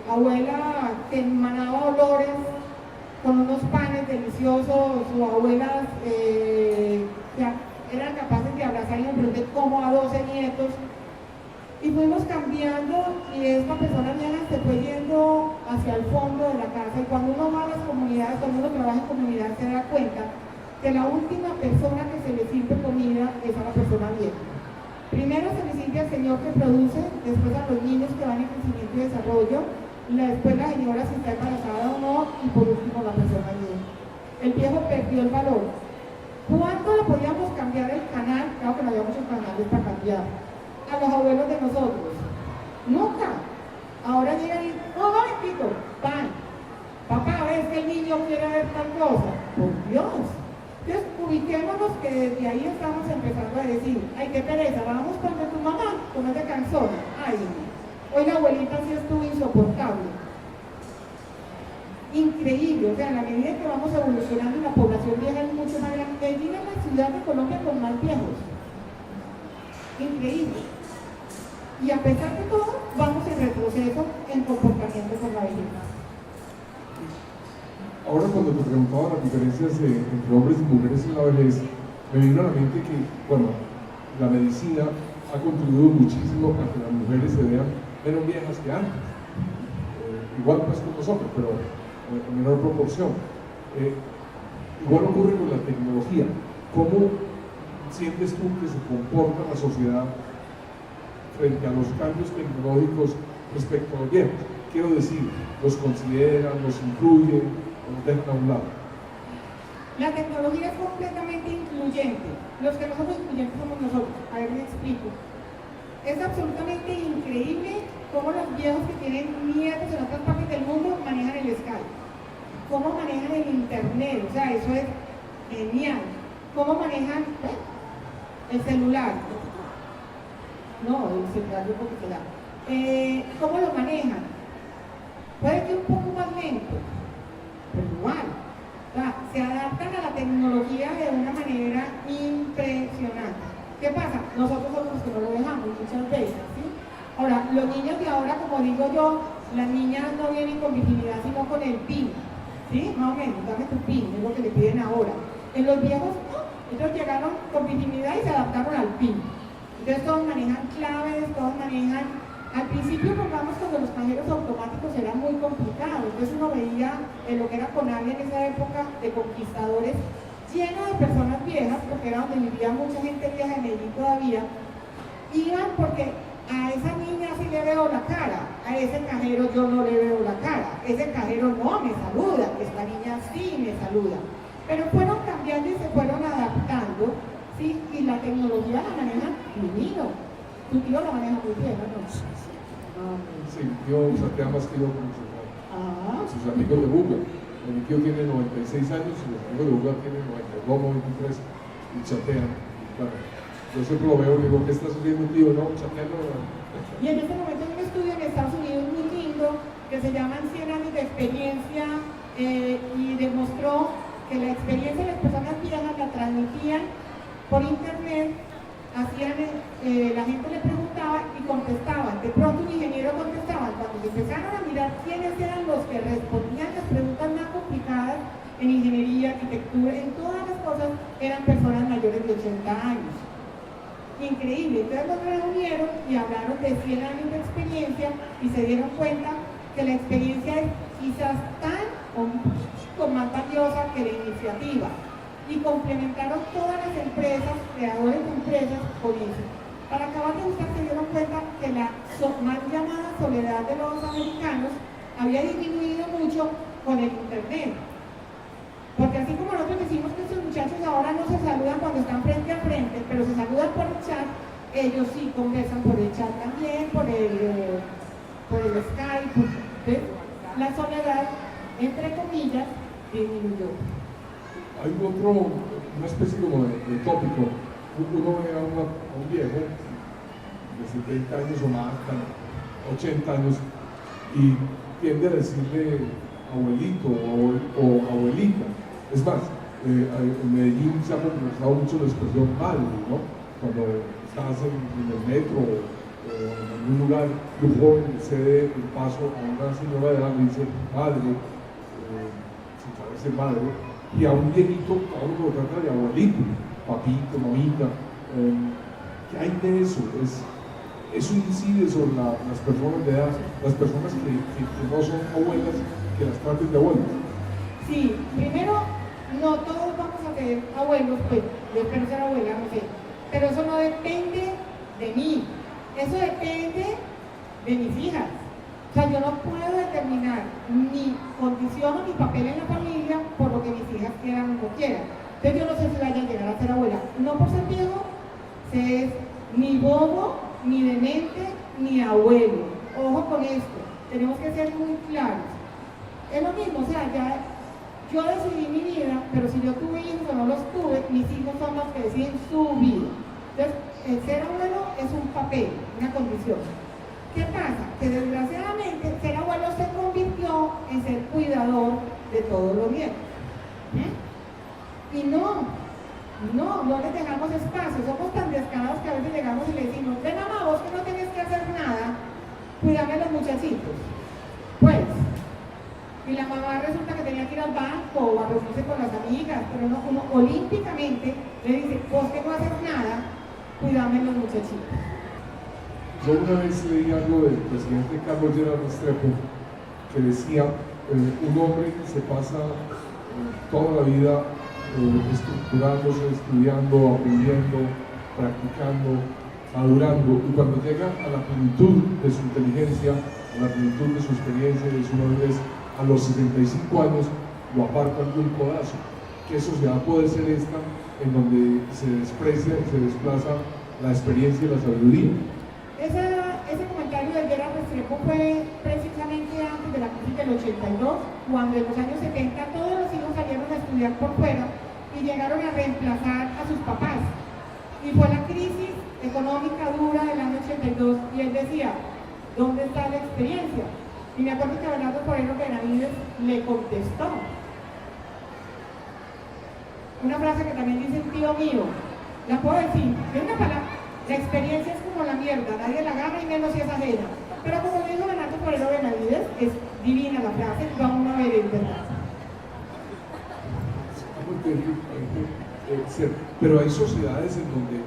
abuela que emanaba olores con unos panes deliciosos, o abuelas que eran capaces de abrazar y enfrentar como a 12 nietos. Y fuimos cambiando y esta persona vieja se fue yendo hacia el fondo de la casa. Y cuando uno va a las comunidades, cuando uno trabaja en comunidad, se da cuenta que la última persona que se le sirve comida es a la persona vieja. Primero se le sirve al señor que produce, después a los niños que van en crecimiento y desarrollo, después la señora si está embarazada o no, y por último la persona vieja. El viejo perdió el valor. ¿Cuánto le podíamos cambiar el canal? Claro que no había muchos canales para cambiar. A los abuelos de nosotros. Nunca. Ahora llegan y, no, momentito, van. Papá, ves que el niño quiere ver tal cosa. Por Dios. Entonces, ubiquémonos que desde ahí estamos empezando a decir, ay, qué pereza, vamos con tu mamá, con esa canzona. Ay, hoy la abuelita sí estuvo insoportable. Increíble, o sea, a la medida que vamos evolucionando y la población vieja es mucho más grande. Medellín es la ciudad de Colombia con más viejos. Increíble. Y a pesar de todo, vamos en retroceso en comportamiento con la vejez. Ahora cuando te preguntaba las diferencias entre hombres y mujeres en la vejez, me vino a la mente que, bueno, la medicina ha contribuido muchísimo para que las mujeres se vean menos viejas que antes. Igual pues con los hombres, pero en menor proporción. Igual ocurre con la tecnología. ¿Cómo sientes tú que se comporta la sociedad frente a los cambios tecnológicos respecto a los viejos? Quiero decir, ¿los consideran, los incluyen o los dejan a un lado? La tecnología es completamente incluyente. Los que no somos incluyentes somos nosotros. A ver, me explico. Es absolutamente increíble cómo los viejos que tienen nietos en otras partes del mundo manejan el Skype, cómo manejan el internet, o sea, eso es genial. Cómo manejan el celular. No, el celular yo creo que se da. ¿Cómo lo manejan? Puede que un poco más lento, pero igual. O sea, se adaptan a la tecnología de una manera impresionante. ¿Qué pasa? Nosotros somos los que no lo dejamos muchas veces, ¿sí? Ahora, los niños de ahora, como digo yo, las niñas no vienen con virginidad, sino con el PIN, ¿sí? Más o menos, dame tu PIN, es lo que le piden ahora. En los viejos, no, ellos llegaron con virginidad y se adaptaron al PIN. Entonces todos manejan claves, todos manejan. Al principio, pongamos, cuando los cajeros automáticos eran muy complicados, entonces uno veía en lo que era Conavia en esa época de conquistadores, lleno de personas viejas, porque era donde vivía mucha gente vieja en Medellín todavía, iban porque a esa niña sí le veo la cara, a ese cajero yo no le veo la cara, ese cajero no me saluda, esta niña sí me saluda. Pero fueron cambiando y se fueron adaptando, ¿sí? Y la tecnología la maneja divino. Tu tío la maneja muy bien, ¿no? Sí, mi tío chatea más que yo con sus amigos de Google. Mi tío tiene 96 años y los amigos de Google tienen 92, 93 y chatean. Bueno, yo siempre lo veo y digo, ¿qué está sucediendo, tío? No, chateando. Y en este momento hay un estudio en Estados Unidos muy lindo que se llama 100 años de experiencia y demostró que la experiencia de las personas viejas la transmitían por internet, hacían, la gente le preguntaba y contestaban. De pronto un ingeniero contestaba. Cuando se empezaron a mirar quiénes eran los que respondían las preguntas más complicadas en ingeniería, arquitectura, en todas las cosas, eran personas mayores de 80 años. Increíble. Entonces los reunieron y hablaron de 100 años de experiencia y se dieron cuenta que la experiencia es quizás tan más valiosa que la iniciativa. Y complementaron todas las empresas, creadores de empresas, con eso. Para acabar de buscar se dieron cuenta que la mal llamada soledad de los americanos había disminuido mucho con el internet. Porque así como nosotros decimos que estos muchachos ahora no se saludan cuando están frente a frente, pero se saludan por el chat, ellos sí conversan por el chat también, por el Skype. ¿Ves? La soledad, entre comillas, disminuyó. Hay una especie como de tópico. Uno ve a un viejo de 70 años o más, 80 años, y tiende a decirle abuelito o abuelita. Es más, en Medellín se ha popularizado mucho la expresión madre, ¿no? Cuando estás en el metro o en algún lugar y un joven cede el paso a una señora de edad y dice madre, sin saber ser madre, y a un viejito, a uno lo trata de abuelito, papito, mamita. ¿Qué hay de eso? Eso incide sobre las personas de edad, las personas que no son abuelas, que las traten de abuelas. Sí, primero, no todos vamos a ser abuelos, pues yo espero ser abuela, no sé, pero eso no depende de mí, eso depende de mis hijas. O sea, yo no puedo determinar mi condición o mi papel en la familia por lo que mis hijas quieran o no quieran. Entonces yo no sé si vaya a llegar a ser abuela. No por ser viejo, se es ni bobo, ni demente, ni abuelo. Ojo con esto, tenemos que ser muy claros. Es lo mismo, o sea, ya yo decidí mi vida, pero si yo tuve hijos o no los tuve, mis hijos son los que deciden su vida. Entonces, el ser abuelo es un papel, una condición. ¿Qué pasa? Que desgraciadamente ser abuelo se convirtió en ser cuidador de todos los nietos. Y no les dejamos espacio. Somos tan descarados que a veces llegamos y le decimos, ven mamá, vos que no tienes que hacer nada, cuídame a los muchachitos. Pues, y la mamá resulta que tenía que ir al banco o a reunirse con las amigas, pero uno olímpicamente le dice, vos que no haces nada, cuídame a los muchachitos. Yo una vez leí algo del presidente Carlos Lleras Restrepo que decía, un hombre se pasa toda la vida estructurándose, estudiando, aprendiendo, practicando, madurando, y cuando llega a la plenitud de su inteligencia, a la plenitud de su experiencia, de su madurez, a los 65 años, lo apartan de un codazo. ¿Qué sociedad puede ser esta en donde se desprecia y se desplaza la experiencia y la sabiduría? Ese comentario de Gerard Restrepo fue precisamente antes de la crisis del 82, cuando en los años 70 todos los hijos salieron a estudiar por fuera y llegaron a reemplazar a sus papás. Y fue la crisis económica dura del año 82 y él decía, ¿dónde está la experiencia? Y me acuerdo que Bernardo Forero Benavides le contestó una frase que también dice un tío mío, la puedo decir, de una palabra, la experiencia es como la mierda, nadie la agarra y menos si es ajena. Pero como dijo Bernardo Forero Benavides, es divina la frase, vamos a ver el verdad. Pero hay sociedades en donde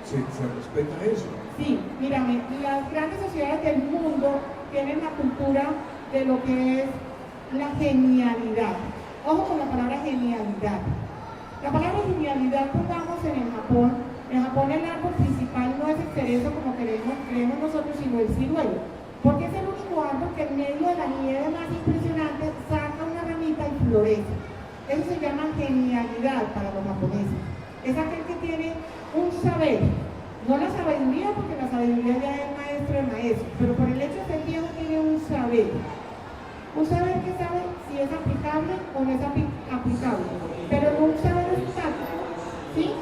se respeta eso. Sí, mírame, las grandes sociedades del mundo tienen la cultura de lo que es la genialidad. Ojo con la palabra genialidad. La palabra genialidad, pongamos en el Japón el árbol principal no es el cerezo como creemos nosotros, sino el ciruelo. Porque es el único árbol que en medio de la nieve más impresionante saca una ramita y florece. Eso se llama genialidad para los japoneses. Es aquel que tiene un saber, no la sabiduría, porque la sabiduría ya es maestro de maestro, pero por el hecho de ser viejo tiene un saber. Un saber que sabe si es aplicable o no es aplicable, pero no un saber estático, ¿sí?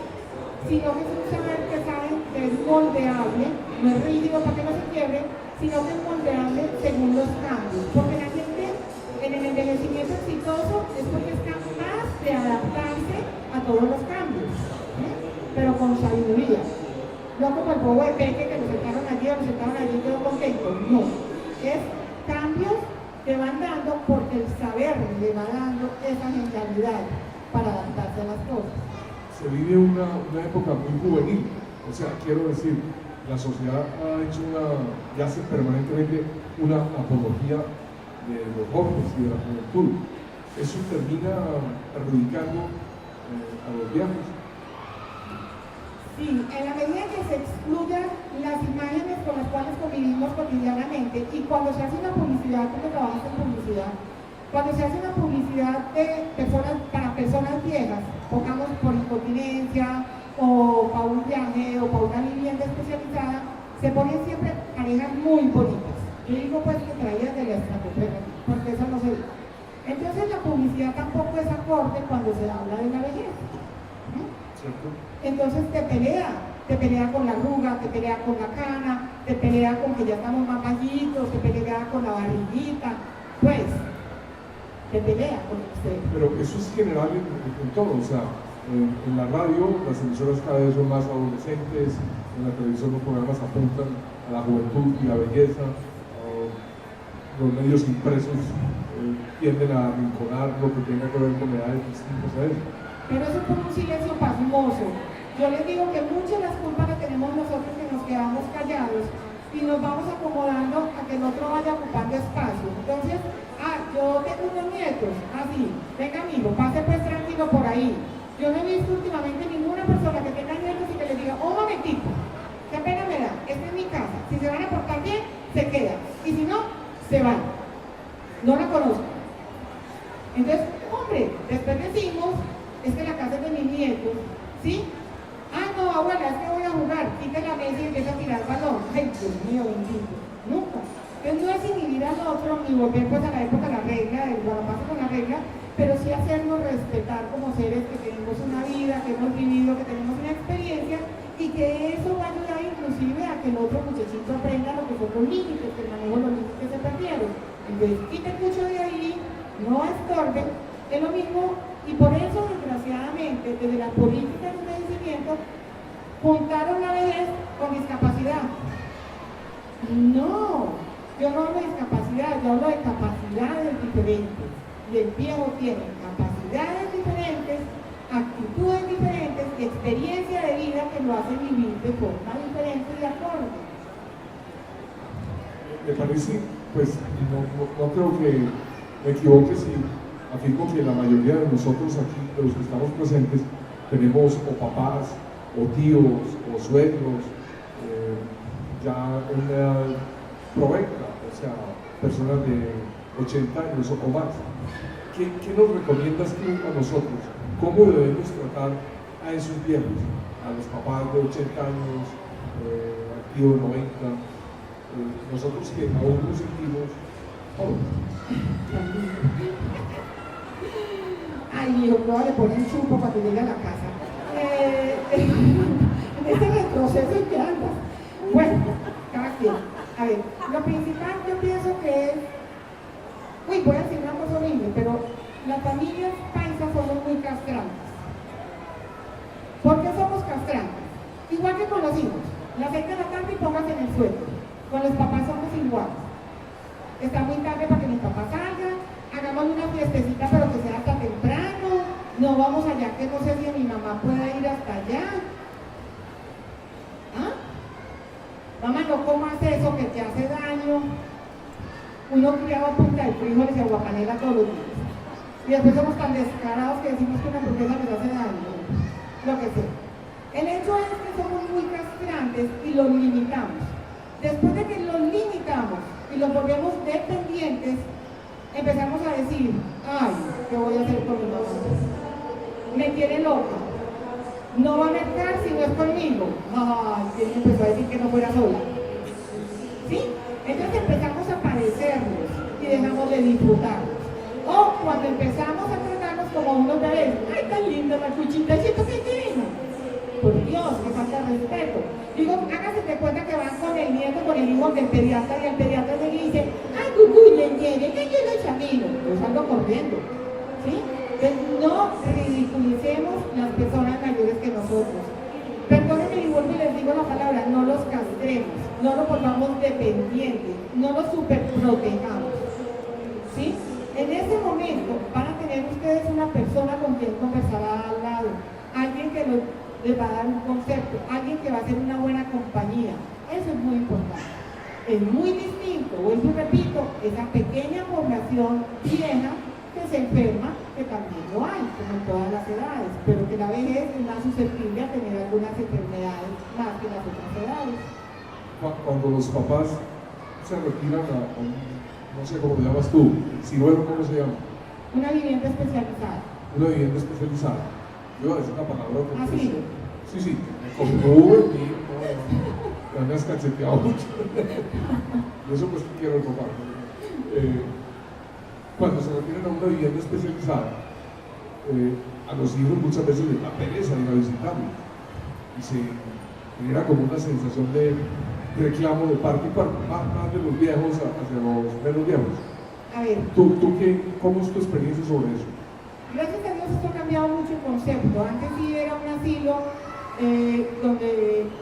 Sino que es un saber que sabe que es moldeable, no es rígido para que no se quiebre, sino que es moldeable según los cambios. Porque la gente en el envejecimiento exitoso es porque es capaz de adaptarse a todos los cambios, ¿sí? Pero con sabiduría. No como el bobo de Peque que lo sentaron allí y quedó contento. No, es cambios que van dando porque el saber le va dando esa genialidad para adaptarse a las cosas. Se vive una época muy juvenil, o sea, quiero decir, la sociedad ha hecho y hace permanentemente una apología de los jóvenes y de la juventud. Eso termina perjudicando a los viejos. Sí, en la medida que se excluyan las imágenes con las cuales convivimos cotidianamente y cuando se hace una publicidad, porque trabajas en publicidad, cuando se hace una publicidad para personas viejas, pongamos por incontinencia o para un viaje o para una vivienda especializada, se ponen siempre parejas muy bonitas. Yo digo pues que traídas de la estratosfera, porque eso no se ve. Entonces la publicidad tampoco es acorde cuando se habla de la vejez. Entonces te pelea con la arruga, te pelea con la cana, te pelea con que ya estamos más bajitos, te pelea con la barriguita, pues te pelea con usted. Pero eso es general en todo, o sea, en la radio las emisoras cada vez son más adolescentes, en la televisión los programas apuntan a la juventud y la belleza, los medios impresos tienden a arrinconar lo que tenga que ver con edades distintas a eso. Pero eso es por un silencio pasmoso. Yo les digo que muchas de las culpas las tenemos nosotros que nos quedamos callados y nos vamos acomodando a que el otro vaya ocupando espacio. Entonces, yo tengo unos nietos, así, venga amigo, pase pues tranquilo por ahí. Yo no he visto últimamente ninguna persona que tenga nietos y que le diga, un momentito, qué pena me da, esta es mi casa, si se van a portar bien, se quedan, y si no, se van. No la conozco. Entonces, hombre, después decimos, es que la casa es de mis nietos, ¿sí? No, abuela, es que voy a jugar, quita la mesa y empieza a tirar balón. Ay, Dios mío, bendito, nunca. Entonces no es inhibir al otro ni volver pues a la época de la regla, del guarapazo con la regla, pero sí hacernos respetar como seres que tenemos una vida, que hemos vivido, que tenemos una experiencia y que eso va a ayudar inclusive a que el otro muchachito aprenda lo que son los límites, que el manejo de los límites que se perdieron. Entonces quiten mucho de ahí, no estorben, es lo mismo. Y por eso, desgraciadamente, desde la política de envejecimiento, juntaron la vejez con discapacidad. No, yo no hablo de discapacidad, yo hablo de capacidades diferentes. Y el viejo tiene capacidades diferentes, actitudes diferentes, experiencia de vida que lo hace vivir de forma diferente y de acuerdo. Me parece, pues, no creo que me equivoque si afirmo que la mayoría de nosotros aquí, de los que estamos presentes, tenemos o papás, o tíos, o suegros, ya en una edad provecta, o sea, personas de 80 años o más. ¿Qué nos recomiendas tú a nosotros? ¿Cómo debemos tratar a esos viejos? A los papás de 80 años, al tío de 90, nosotros que aún nos sentimos jóvenes. Ay, hijo, no le ponen chupo cuando llega a la casa. En este retroceso en que andas. Bueno, cada quien. A ver, lo principal yo pienso que es, voy a decir una cosa horrible, pero las familias paisas somos muy castrantes. ¿Por qué somos castrantes? Igual que con los hijos. La aceite de la tarde y póngase en el suelo. Con los papás somos iguales. Está muy tarde para que mi papá salga, hagamos una fiestecita pero que sea hasta temprano, no vamos allá que no sé si mi mamá pueda ir hasta allá. ¿Ah? Mamá, no comas eso que te hace daño. Uno criado a punta de frijoles y aguapanela todos los días. Y después somos tan descarados que decimos que una hamburguesa nos hace daño. Lo que sea. El hecho es que somos muy castrantes y los limitamos. Después de que los limitamos y los volvemos dependientes, empezamos a decir, ay, ¿qué voy a hacer con mi mamá? Me tiene loca. No va a mercar si no es conmigo. Ay, ¿quién empezó a decir que no fuera sola? ¿Sí? Entonces empezamos a parecernos y dejamos de disfrutarnos. O cuando empezamos a tratarnos como unos bebés, ay, tan linda la cuchita, siento que tiene. Por Dios, que falta de respeto. Digo, hágase de cuenta que van con el nieto, con el hijo del pediatra, y el pediatra le dice, ay, cucú, le lleve, que yo lo examino. Yo salgo corriendo. ¿Sí? Entonces, no ridiculicemos las personas mayores que nosotros. Perdónenme y vuelvo y les digo la palabra, no los castremos, no los volvamos dependientes, no los superprotejamos. ¿Sí? En ese momento van a tener ustedes una persona con quien conversar al lado, alguien que les va a dar un concepto, alguien que va a ser una buena compañía. Eso es muy importante. Es muy distinto, vuelvo y repito, esa pequeña población vieja que se enferma, que también lo hay, como en todas las edades, pero que la vejez es más susceptible a tener algunas enfermedades más que las otras edades. Cuando los papás se retiran no sé cómo lo llamas tú, si bueno, ¿cómo se llama? Una vivienda especializada. Una vivienda especializada. Yo iba a decir una palabra con ¿sí? Sí, como me has cacheteado mucho. Eso pues quiero el papá. Cuando se retiran a una vivienda especializada, a los hijos muchas veces les da pereza ir a visitarlos. Y se genera como una sensación de reclamo de parte y parte, más de los viejos hacia los menos viejos. A ver. ¿Cómo es tu experiencia sobre eso? Gracias a Dios esto ha cambiado mucho el concepto. Antes sí era un asilo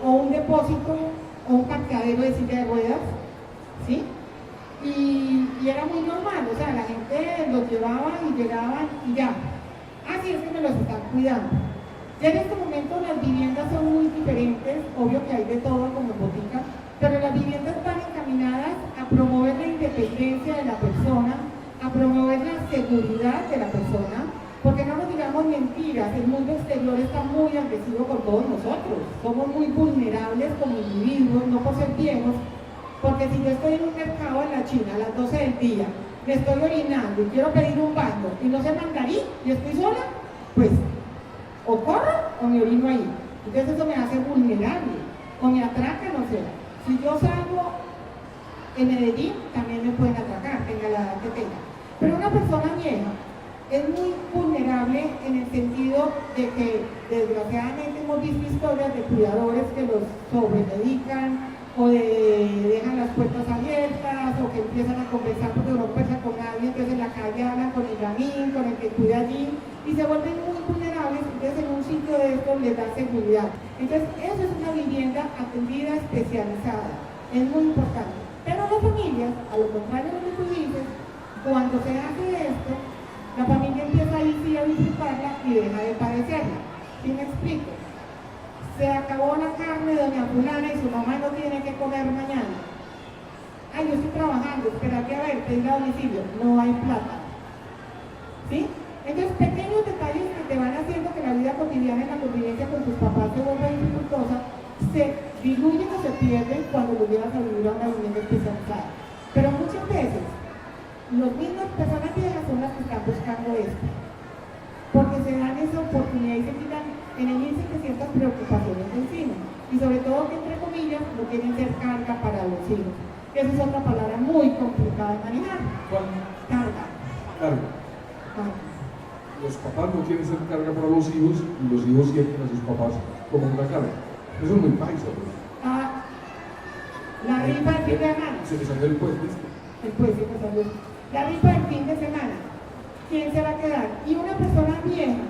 o un depósito o un parqueadero de silla de ruedas, ¿sí? Y era muy normal, o sea, la gente los llevaba y llegaban y ya. Así es que me los están cuidando. Ya en este momento las viviendas son muy diferentes, obvio que hay de todo como botica, pero las viviendas van encaminadas a promover la independencia de la persona, a promover la seguridad de la persona, porque no nos digamos mentiras, el mundo exterior está muy agresivo con todos nosotros, somos muy vulnerables como individuos, no por ser viejos, porque si yo estoy en un mercado en la China a las 12 del día, me estoy orinando y quiero pedir un baño y no sé mandarín y estoy sola, pues o corro o me orino ahí, entonces eso me hace vulnerable, o me atracan, o sea, si yo salgo en Medellín también me pueden atracar, tenga la edad que tenga. Pero una persona vieja es muy vulnerable en el sentido de que desgraciadamente hemos visto historias de cuidadores que los sobremedican o dejan las puertas abiertas o que empiezan a conversar porque no conversa con nadie, entonces en la calle hablan con el gamín, con el que cuida allí y se vuelven muy vulnerables, entonces en un sitio de estos les da seguridad. Entonces eso es una vivienda atendida especializada, es muy importante. Pero las familias, a lo contrario de lo que tú dices, cuando se hace esto, la familia empieza ahí sí a disfrutarla y deja de padecerla. ¿Sí me explico? Se acabó la carne de doña fulana y su mamá no tiene que comer mañana. Ay, yo estoy trabajando, espérate a ver, pedir a domicilio, no hay plata. ¿Sí? Entonces, pequeños detalles que te van haciendo que la vida cotidiana en la convivencia con tus papás se vuelva dificultosa, se diluyen o se pierden cuando los llevas a vivir a una vivienda especializada. Pero muchas veces, las mismas personas viejas son las que están buscando esto, porque se dan esa oportunidad y se quitan en el índice ciertas preocupaciones de encima, y sobre todo que entre comillas no quieren ser carga para los hijos. que esa es otra palabra muy complicada de manejar. ¿Cuál? Carga. Carga. Carga. Los papás no quieren ser carga para los hijos y los hijos sienten a sus papás como una carga. Eso es muy paisa, pues. La rifa del fin de semana. Se les salió el juez, ¿viste? El juez se me salió. La rifa del fin de semana. ¿Quién se va a quedar? Y una persona vieja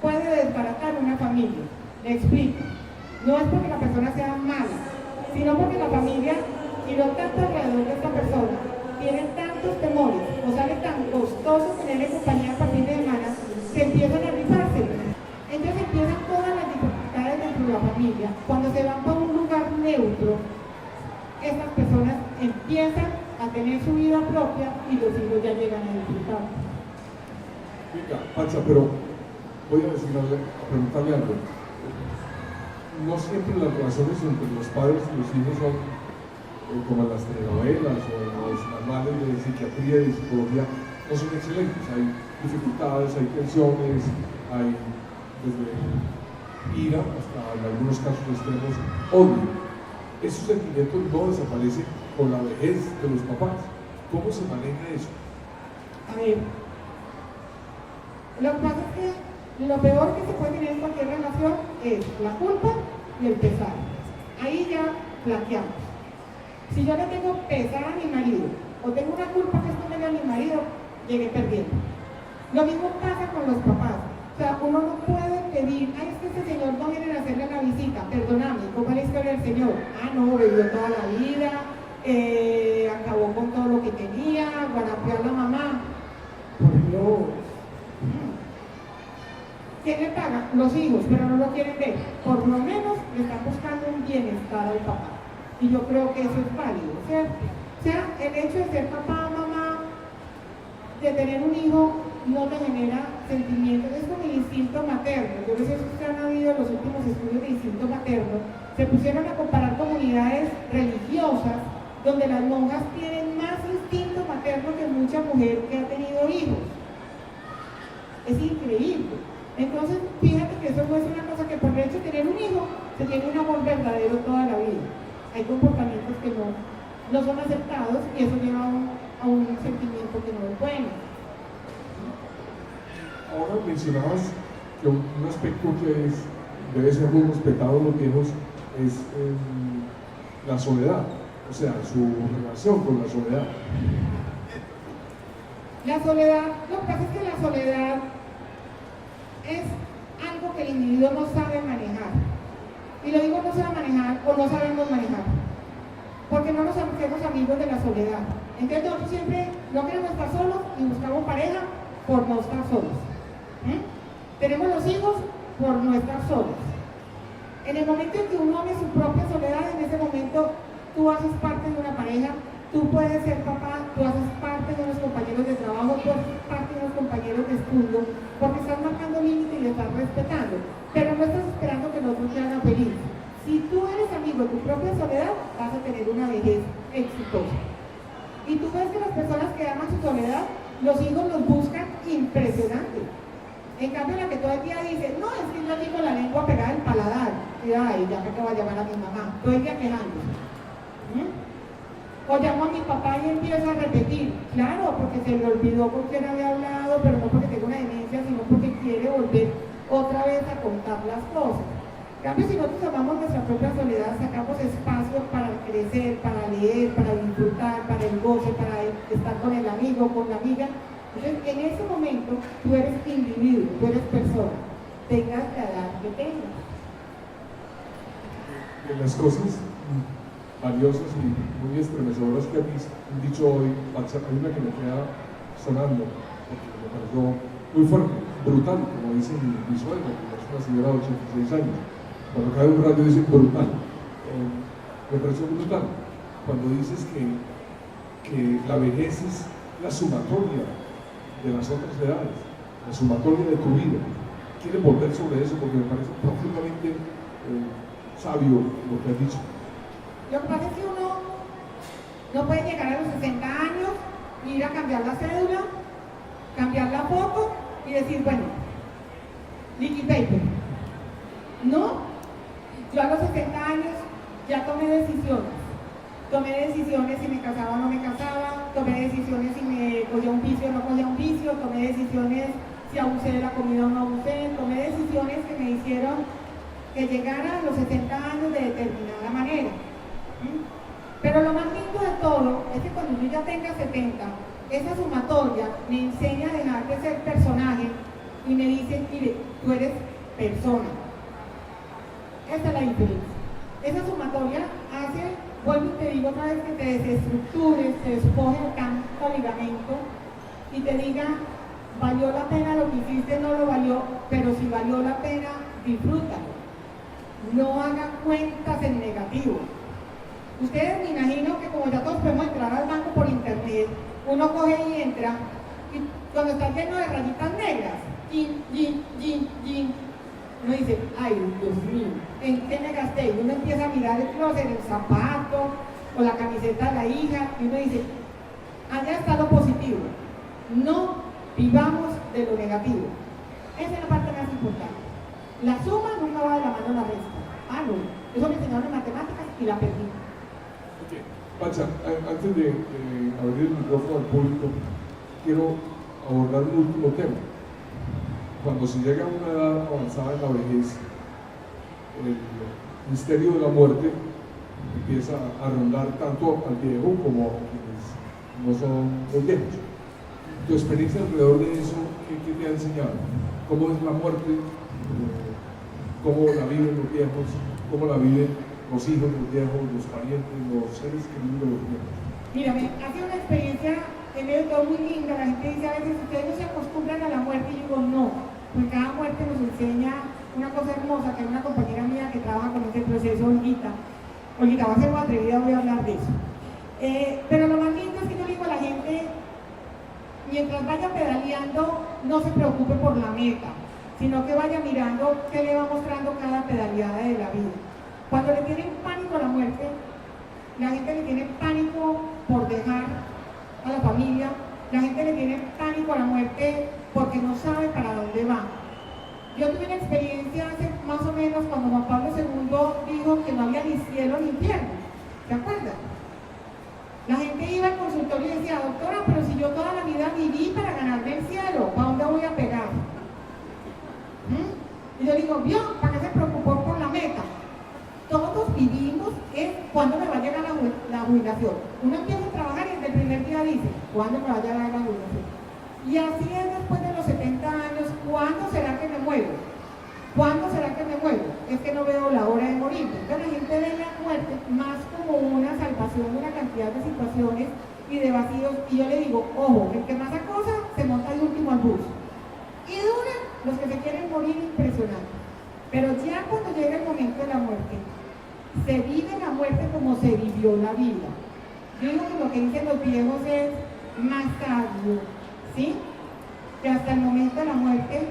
puede desbaratar una familia. Le explico. No es porque la persona sea mala, sino porque la familia giró tanto alrededor de esta persona, tienen tantos temores, o sale tan costoso tenerle compañía para fin de semana, que empiezan a rifarse. Entonces empiezan todas las dificultades dentro de la familia. Cuando se van para un lugar neutro, estas personas empiezan a tener su vida propia y los hijos ya llegan a disfrutar. Venga, Pacha, pero voy a preguntarle algo. No siempre las relaciones entre los padres y los hijos son como en las telenovelas o en los manuales de psiquiatría y de psicología, no son excelentes. Hay dificultades, hay tensiones, hay desde ira hasta en algunos casos extremos odio. Esos sentimientos no desaparecen con la vejez de los papás. ¿Cómo se maneja eso? A ver, lo que pasa es que lo peor que se puede tener en cualquier relación es la culpa y el pesar. Ahí ya flaqueamos. Si yo le tengo pesar a mi marido o tengo una culpa que esconderle a mi marido, llegué perdiendo. Lo mismo pasa con los papás. O sea, uno no puede pedir, ay, es que este señor no viene a hacerle la visita, perdóname, ¿cómo es la historia del señor? Ah, no, bebió toda la vida, acabó con todo lo que tenía, guarapeó a la mamá. Por Dios. ¿Quién le paga? Los hijos, pero no lo quieren ver. Por lo menos le están buscando un bienestar al papá. Y yo creo que eso es válido, ¿cierto? O sea, el hecho de ser papá, mamá, de tener un hijo, no te genera sentimientos. Es como el instinto materno. Yo no sé si ustedes han habido los últimos estudios de instinto materno. Se pusieron a comparar comunidades religiosas donde las monjas tienen más instinto materno que mucha mujer que ha tenido hijos. Es increíble. Entonces, fíjate que eso no es una cosa que por el hecho de tener un hijo, se tiene un amor verdadero toda la vida. Hay comportamientos que no son aceptados y eso lleva a un sentimiento que no es bueno. Ahora mencionabas que un aspecto que debe ser muy respetado en los viejos es la soledad, o sea, su relación con la soledad. La soledad, lo que pasa es que la soledad es algo que el individuo no sabe manejar. Y lo digo no sabe manejar o no sabemos manejar, porque no nos hacemos amigos de la soledad. Entonces nosotros siempre no queremos estar solos y buscamos pareja por no estar solos. Tenemos los hijos por no estar solos. En el momento en que uno ame su propia soledad, en ese momento tú haces parte de una pareja, tú puedes ser papá, tú haces parte de unos compañeros de trabajo, tú haces parte de unos compañeros de estudio, porque estás marcando límites y le estás respetando, pero no estás esperando que los otros te hagan feliz. Si tú eres amigo de tu propia soledad, vas a tener una vejez exitosa. Y tú ves que las personas que aman su soledad, los hijos los buscan impresionante. En cambio, la que todo el día dice, no, es que yo tengo la lengua pegada al paladar, y ay, ya me acabo de llamar a mi mamá, todo el día quejándose. O llamo a mi papá y empiezo a repetir, claro, porque se le olvidó con quién había hablado, pero no porque tenga una demencia, sino porque quiere volver otra vez a contar las cosas. En cambio, si nosotros amamos nuestra propia soledad, sacamos espacio para crecer, para leer, para disfrutar, para el goce, para estar con el amigo, con la amiga. Entonces, en ese momento, tú eres individuo, tú eres persona, tengas la edad que tengas. De las cosas valiosas y muy estremecedoras que han dicho hoy, hay una que me queda sonando, porque me pareció muy fuerte, brutal, como dice mi suegra, que es una señora de 86 años. Cuando cae un rayo dice brutal. Me pareció brutal. Cuando dices que la vejez es la sumatoria de las otras edades, la sumatoria de tu vida. Quiero volver sobre eso porque me parece profundamente sabio lo que has dicho. Lo que pasa es que uno no puede llegar a los 60 años, ir a cambiar la cédula, cambiar la foto y decir, bueno, liquid paper. No, yo a los 60 años ya tomé decisiones. tomé decisiones si me casaba o no me casaba, tomé decisiones si me cogía un vicio o no cogía un vicio, tomé decisiones si abusé de la comida o no abusé, tomé decisiones que me hicieron que llegara a los 70 años de determinada manera. Pero lo más lindo de todo es que cuando yo ya tenga 70, esa sumatoria me enseña a dejar de ser personaje y me dice, mire, tú eres persona. Esa es la diferencia. Esa sumatoria hace, vuelvo y te digo otra vez, que te desestructures, te despoje de tanto ligamento y te diga, valió la pena lo que hiciste, no lo valió, pero si valió la pena, disfrútalo. No haga cuentas en negativo. Ustedes me imagino que como ya todos podemos entrar al banco por internet, uno coge y entra, y cuando está lleno de rayitas negras, uno dice, ay, Dios mío, ¿en qué me gasté? Y uno empieza a mirar el closet, el zapato, o la camiseta de la hija, y uno dice, allá está lo positivo. No vivamos de lo negativo. Esa es la parte más importante. La suma nunca va de la mano a la resta. Ah, no. Eso me enseñaron en matemáticas y la perdí. Okay. Pancha, antes de abrir el micrófono al público, quiero abordar un último tema. Cuando se llega a una edad avanzada en la vejez, el misterio de la muerte empieza a rondar tanto al viejo como a quienes no son los viejos. Tu experiencia alrededor de eso, ¿qué te ha enseñado? ¿Cómo es la muerte? ¿Cómo la viven los viejos? ¿Cómo la viven los hijos, los viejos, los parientes, los seres queridos de los viejos? Mira, ha sido una experiencia en medio de todo muy linda. La gente dice a veces, ustedes no se acostumbran a la muerte, y yo digo, no, pues cada muerte nos enseña una cosa hermosa, que es una compañera mía que trabaja con este proceso, Olguita, va a ser muy atrevida, voy a hablar de eso. Pero lo más lindo es que yo digo a la gente, mientras vaya pedaleando, no se preocupe por la meta, sino que vaya mirando qué le va mostrando cada pedaleada de la vida. Cuando le tienen pánico a la muerte, la gente le tiene pánico por dejar a la familia, la gente le tiene pánico a la muerte porque no sabe para dónde va. Yo tuve una experiencia hace más o menos cuando Juan Pablo II dijo que no había ni cielo ni infierno. ¿Se acuerdan? La gente iba al consultorio y decía, doctora, pero si yo toda la vida viví para ganarme el cielo, ¿para dónde voy a pegar? Y yo digo, ¿vio? ¿Para qué se preocupó por la meta? Todos vivimos en cuándo me va a llegar la jubilación. Uno empieza a trabajar y desde el primer día dice, ¿cuándo me va a llegar la jubilación? Y así es después de los 70 años, ¿cuándo será que me muero? ¿Cuándo será que me muero? Es que no veo la hora de morir. Entonces la gente ve la muerte más como una salvación de una cantidad de situaciones y de vacíos. Y yo le digo, ojo, el que más acosa se monta de último al bus. Y duran los que se quieren morir impresionante. Pero ya cuando llega el momento de la muerte, se vive la muerte como se vivió la vida. Yo digo que lo que dicen los viejos es más sabio, ¿sí? Que hasta el momento de la muerte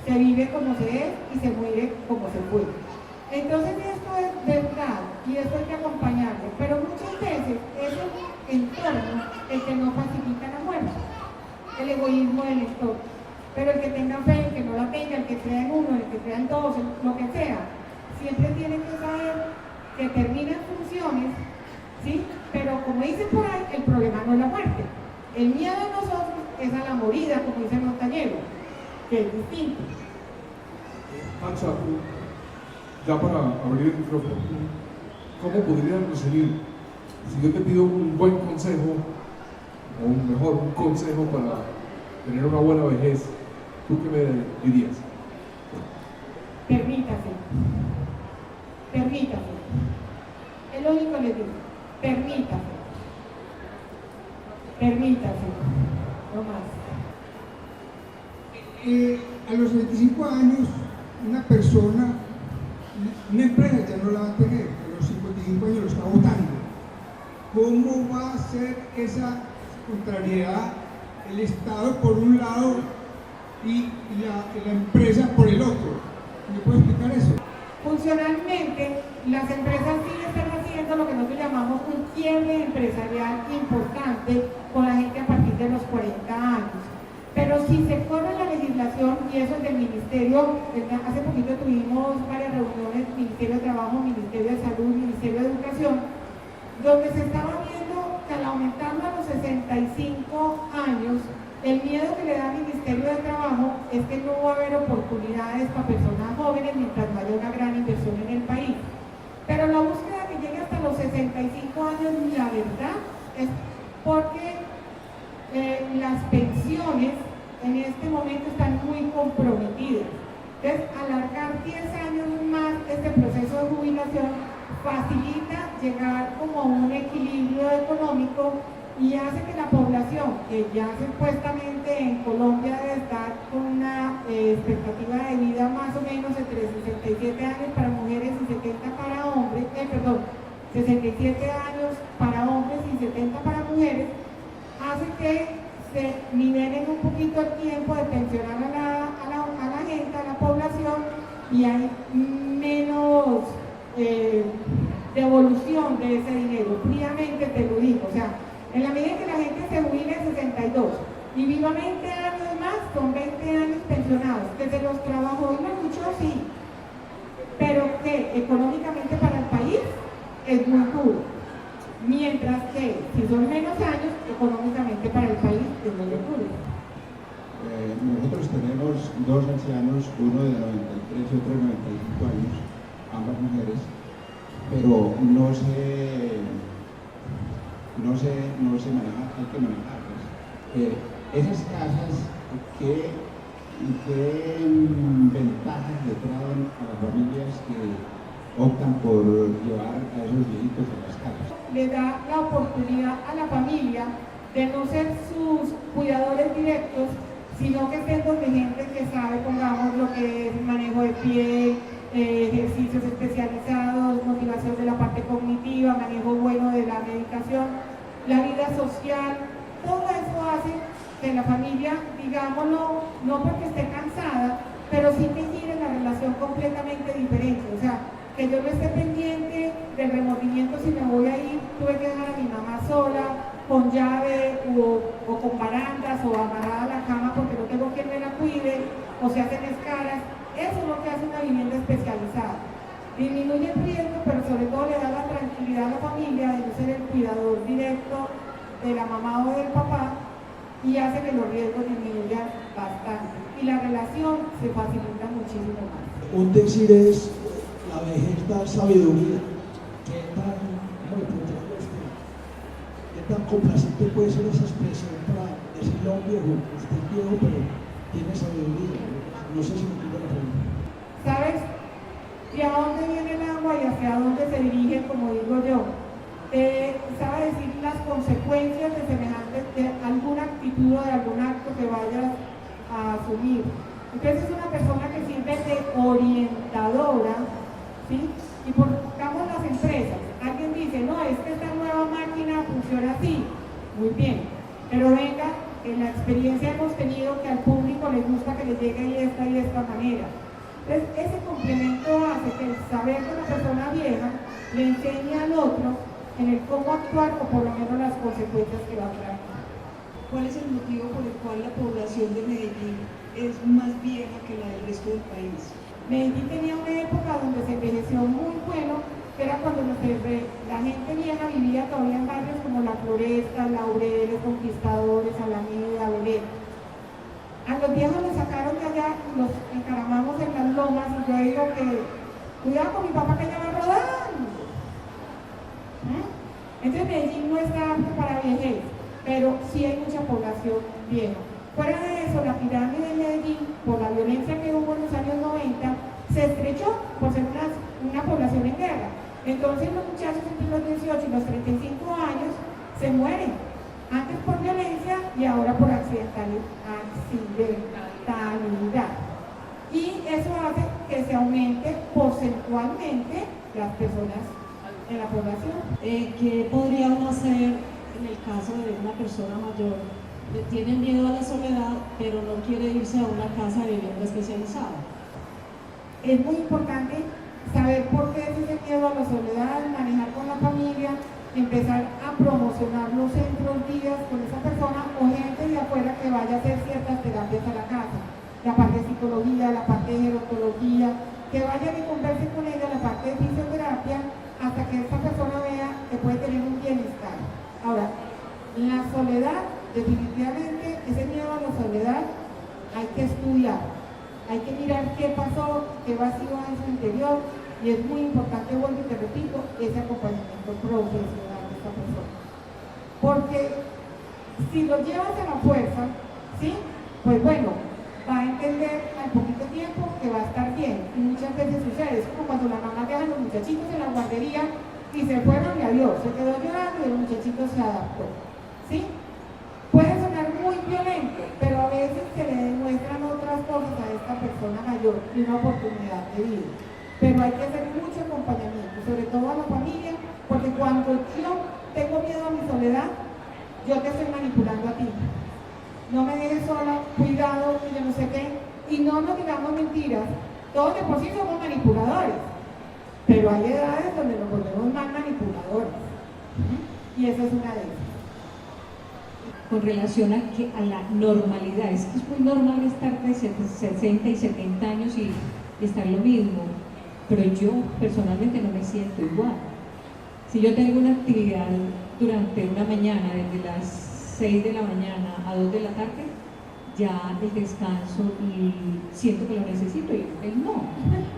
se vive como se es y se muere como se fue. Entonces esto es verdad y esto hay que acompañarlo, pero muchas veces es el entorno el que no facilita la muerte, el egoísmo del entorno. Pero el que tenga fe, el que no la tenga, el que crea en uno, el que crea en dos, lo que sea, siempre tiene que saber que terminan funciones, ¿sí? Pero como dicen por ahí, el problema no es la muerte. El miedo de nosotros es a la morida, como dice el montañero, que es distinto. Pancha, ya para abrir el micrófono, ¿cómo podríamos seguir? Si yo te pido un buen consejo, o un consejo para tener una buena vejez, ¿tú qué me dirías? Permítase. Es lo único que les digo. Permítase. No más. A los 25 años, una persona, una empresa ya no la va a tener, a los 55 años lo está votando. ¿Cómo va a ser esa contrariedad? El Estado por un lado y la empresa por el otro. ¿Me puede explicar eso? Funcionalmente, las empresas sí están haciendo lo que nosotros llamamos un quiebre empresarial importante con la gente a partir de los 40 años. Pero si se corre la legislación, y eso es del Ministerio, hace poquito tuvimos varias reuniones, Ministerio de Trabajo, Ministerio de Salud, Ministerio de Educación, donde se estaba viendo que al aumentarlo a los 65 años, el miedo que le da al Ministerio de Trabajo es que no va a haber oportunidades para personas jóvenes mientras no haya una gran inversión en el país. Pero la búsqueda que llegue hasta los 65 años, la verdad, es porque las pensiones en este momento están muy comprometidas. Entonces, alargar 10 años más este proceso de jubilación facilita llegar como a un equilibrio económico y hace que la población, que ya supuestamente en Colombia debe estar con una expectativa de vida más o menos entre 67 años para mujeres y 70 para hombres, 67 años para hombres y 70 para mujeres, hace que se nivelen un poquito el tiempo de pensionar a la gente, a la población, y hay menos devolución de ese dinero. Fríamente te lo digo, o sea, en la medida que la gente se jubile en 62 y viva 20 años más, son 20 años pensionados, que se los trabajó y lo luchó, sí, pero que económicamente para el país es muy duro. Mientras que, si son menos años, económicamente para el país es muy duro. Nosotros tenemos dos ancianos, uno de 93 y otro de 95 años, ambas mujeres, pero no se maneja, hay que manejarlas. Esas casas, ¿qué ventajas le traen a las familias que optan por llevar a esos viejitos a las casas? Le da la oportunidad a la familia de no ser sus cuidadores directos, sino que estén donde gente que sabe, pongamos, lo que es manejo de pie, ejercicios especializados, motivación de la parte cognitiva, manejo bueno de la medicación, la vida social. Todo eso hace que la familia, digámoslo, no porque esté cansada, pero sí que gire la relación completamente diferente. O sea, que yo no esté pendiente del remordimiento si me voy a ir, tuve que dejar a mi mamá sola, con llave o con barandas o amarrada a la cama porque no tengo quien me la cuide, o se hacen escalas. Eso es lo que hace una vivienda especializada. Disminuye el riesgo, pero sobre todo le da la tranquilidad a la familia de no ser el cuidador directo de la mamá o del papá, y hace que los riesgos disminuyan bastante. Y la relación se facilita muchísimo más. Un decir es: la vejez da sabiduría. ¿Qué tan complaciente puede ser esa expresión para decirle a un viejo: usted es viejo, pero tiene sabiduría? No sé si me entiendo la pregunta. ¿Sabes de a dónde viene el agua y hacia dónde se dirige, como digo yo? Sabe decir las consecuencias de alguna actitud o de algún acto que vayas a asumir. Entonces es una persona que sirve de orientadora, ¿sí? Y pongamos las empresas. Alguien dice: no, es que esta nueva máquina funciona así. Muy bien, pero venga, en la experiencia hemos tenido que al público le gusta que le llegue de esta manera. Entonces ese complemento hace que el saber de una persona vieja le enseñe al otro en el cómo actuar, o por lo menos las consecuencias que va a traer. ¿Cuál es el motivo por el cual la población de Medellín es más vieja que la del resto del país? Medellín tenía una época donde se envejeció muy bueno, que era cuando la gente vieja vivía todavía en barrios como La Floresta, Laureles, Conquistadores, Alameda, Belén. A los viejos los sacaron de allá, los encaramamos en las lomas, y yo digo que cuidado con mi papá que ya va rodando. Entonces Medellín no está apto para vejez, pero sí hay mucha población vieja. Fuera de eso, la pirámide de Medellín, por la violencia que hubo en los años 90, se estrechó por ser una población en guerra. Entonces los muchachos entre los 18 y los 35 años se mueren, antes por violencia y ahora por accidentalidad. Y eso hace que se aumente porcentualmente las personas en la población. ¿Qué podría uno hacer en el caso de una persona mayor? Le tiene miedo a la soledad, pero no quiere irse a una casa de vivienda especializada. Es muy importante saber por qué es ese miedo a la soledad, manejar con la familia, empezar a promocionar los centros días con esa persona o gente de afuera que vaya a hacer ciertas terapias a la casa. La parte de psicología, la parte de gerontología, que vayan y conversen con ella, la parte de fisioterapia, hasta que esta persona vea que puede tener un bienestar. Ahora, la soledad, definitivamente, ese miedo a la soledad hay que estudiar, hay que mirar qué pasó, qué vacío hay en su interior, y es muy importante, vuelvo y te repito, ese acompañamiento profesional de esta persona. Porque si lo llevas a la fuerza, ¿sí? Pues bueno, va a entender al poquito tiempo que va a estar bien. Y muchas veces sucede, es como cuando la mamá deja a los muchachitos en la guardería y se fueron y adiós, se quedó llorando y el muchachito se adaptó, ¿sí? Puede sonar muy violento, pero a veces se le demuestran otras cosas a esta persona mayor y una oportunidad de vida. Pero hay que hacer mucho acompañamiento, sobre todo a la familia, porque cuando yo tengo miedo a mi soledad, yo te estoy manipulando a ti. No me dejes sola, cuidado, que yo no sé qué. Y no nos digamos mentiras. Todos de por sí somos manipuladores. Pero hay edades donde nos volvemos más manipuladores. Y esa es una de ellas. Con relación a la normalidad, es que es muy normal estar de 60 y 70 años y estar lo mismo. Pero yo personalmente no me siento igual. Si yo tengo una actividad durante una mañana, desde las 6 de la mañana a 2 de la tarde, ya el descanso y siento que lo necesito y él no.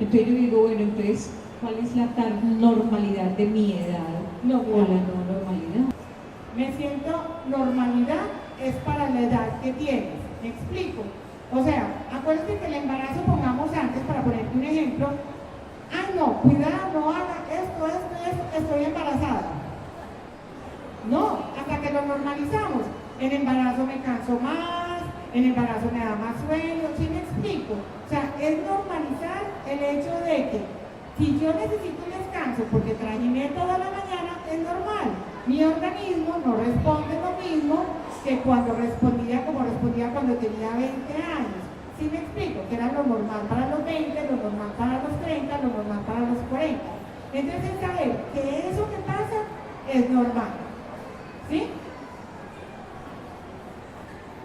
Entonces yo digo, bueno, entonces, ¿cuál es la tal normalidad de mi edad o la no normalidad? Me siento normalidad es para la edad que tienes. ¿Me explico? O sea, acuérdate que el embarazo pongamos antes, para ponerte un ejemplo. Ay, no, cuidado, no haga esto, estoy embarazada. No, hasta que lo normalizamos. En embarazo me canso más, en embarazo me da más sueño, ¿sí me explico? O sea, es normalizar el hecho de que si yo necesito un descanso porque trajiné toda la mañana, es normal. Mi organismo no responde lo mismo que cuando respondía como respondía cuando tenía 20 años. ¿Sí me explico? Que era lo normal para los 20, lo normal para los 30, lo normal para los 40. Entonces es saber que eso que pasa es normal. ¿Sí?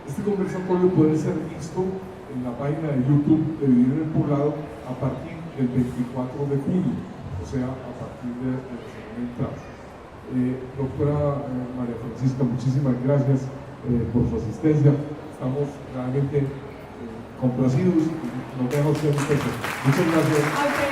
Este conversatorio puede ser visto en la página de YouTube de Vivir en el Poblado a partir del 24 de julio, o sea, a partir de la semana entrante. Doctora María Francisca, muchísimas gracias por su asistencia. Estamos realmente complacidos y nos deja usted un peso. Muchas gracias.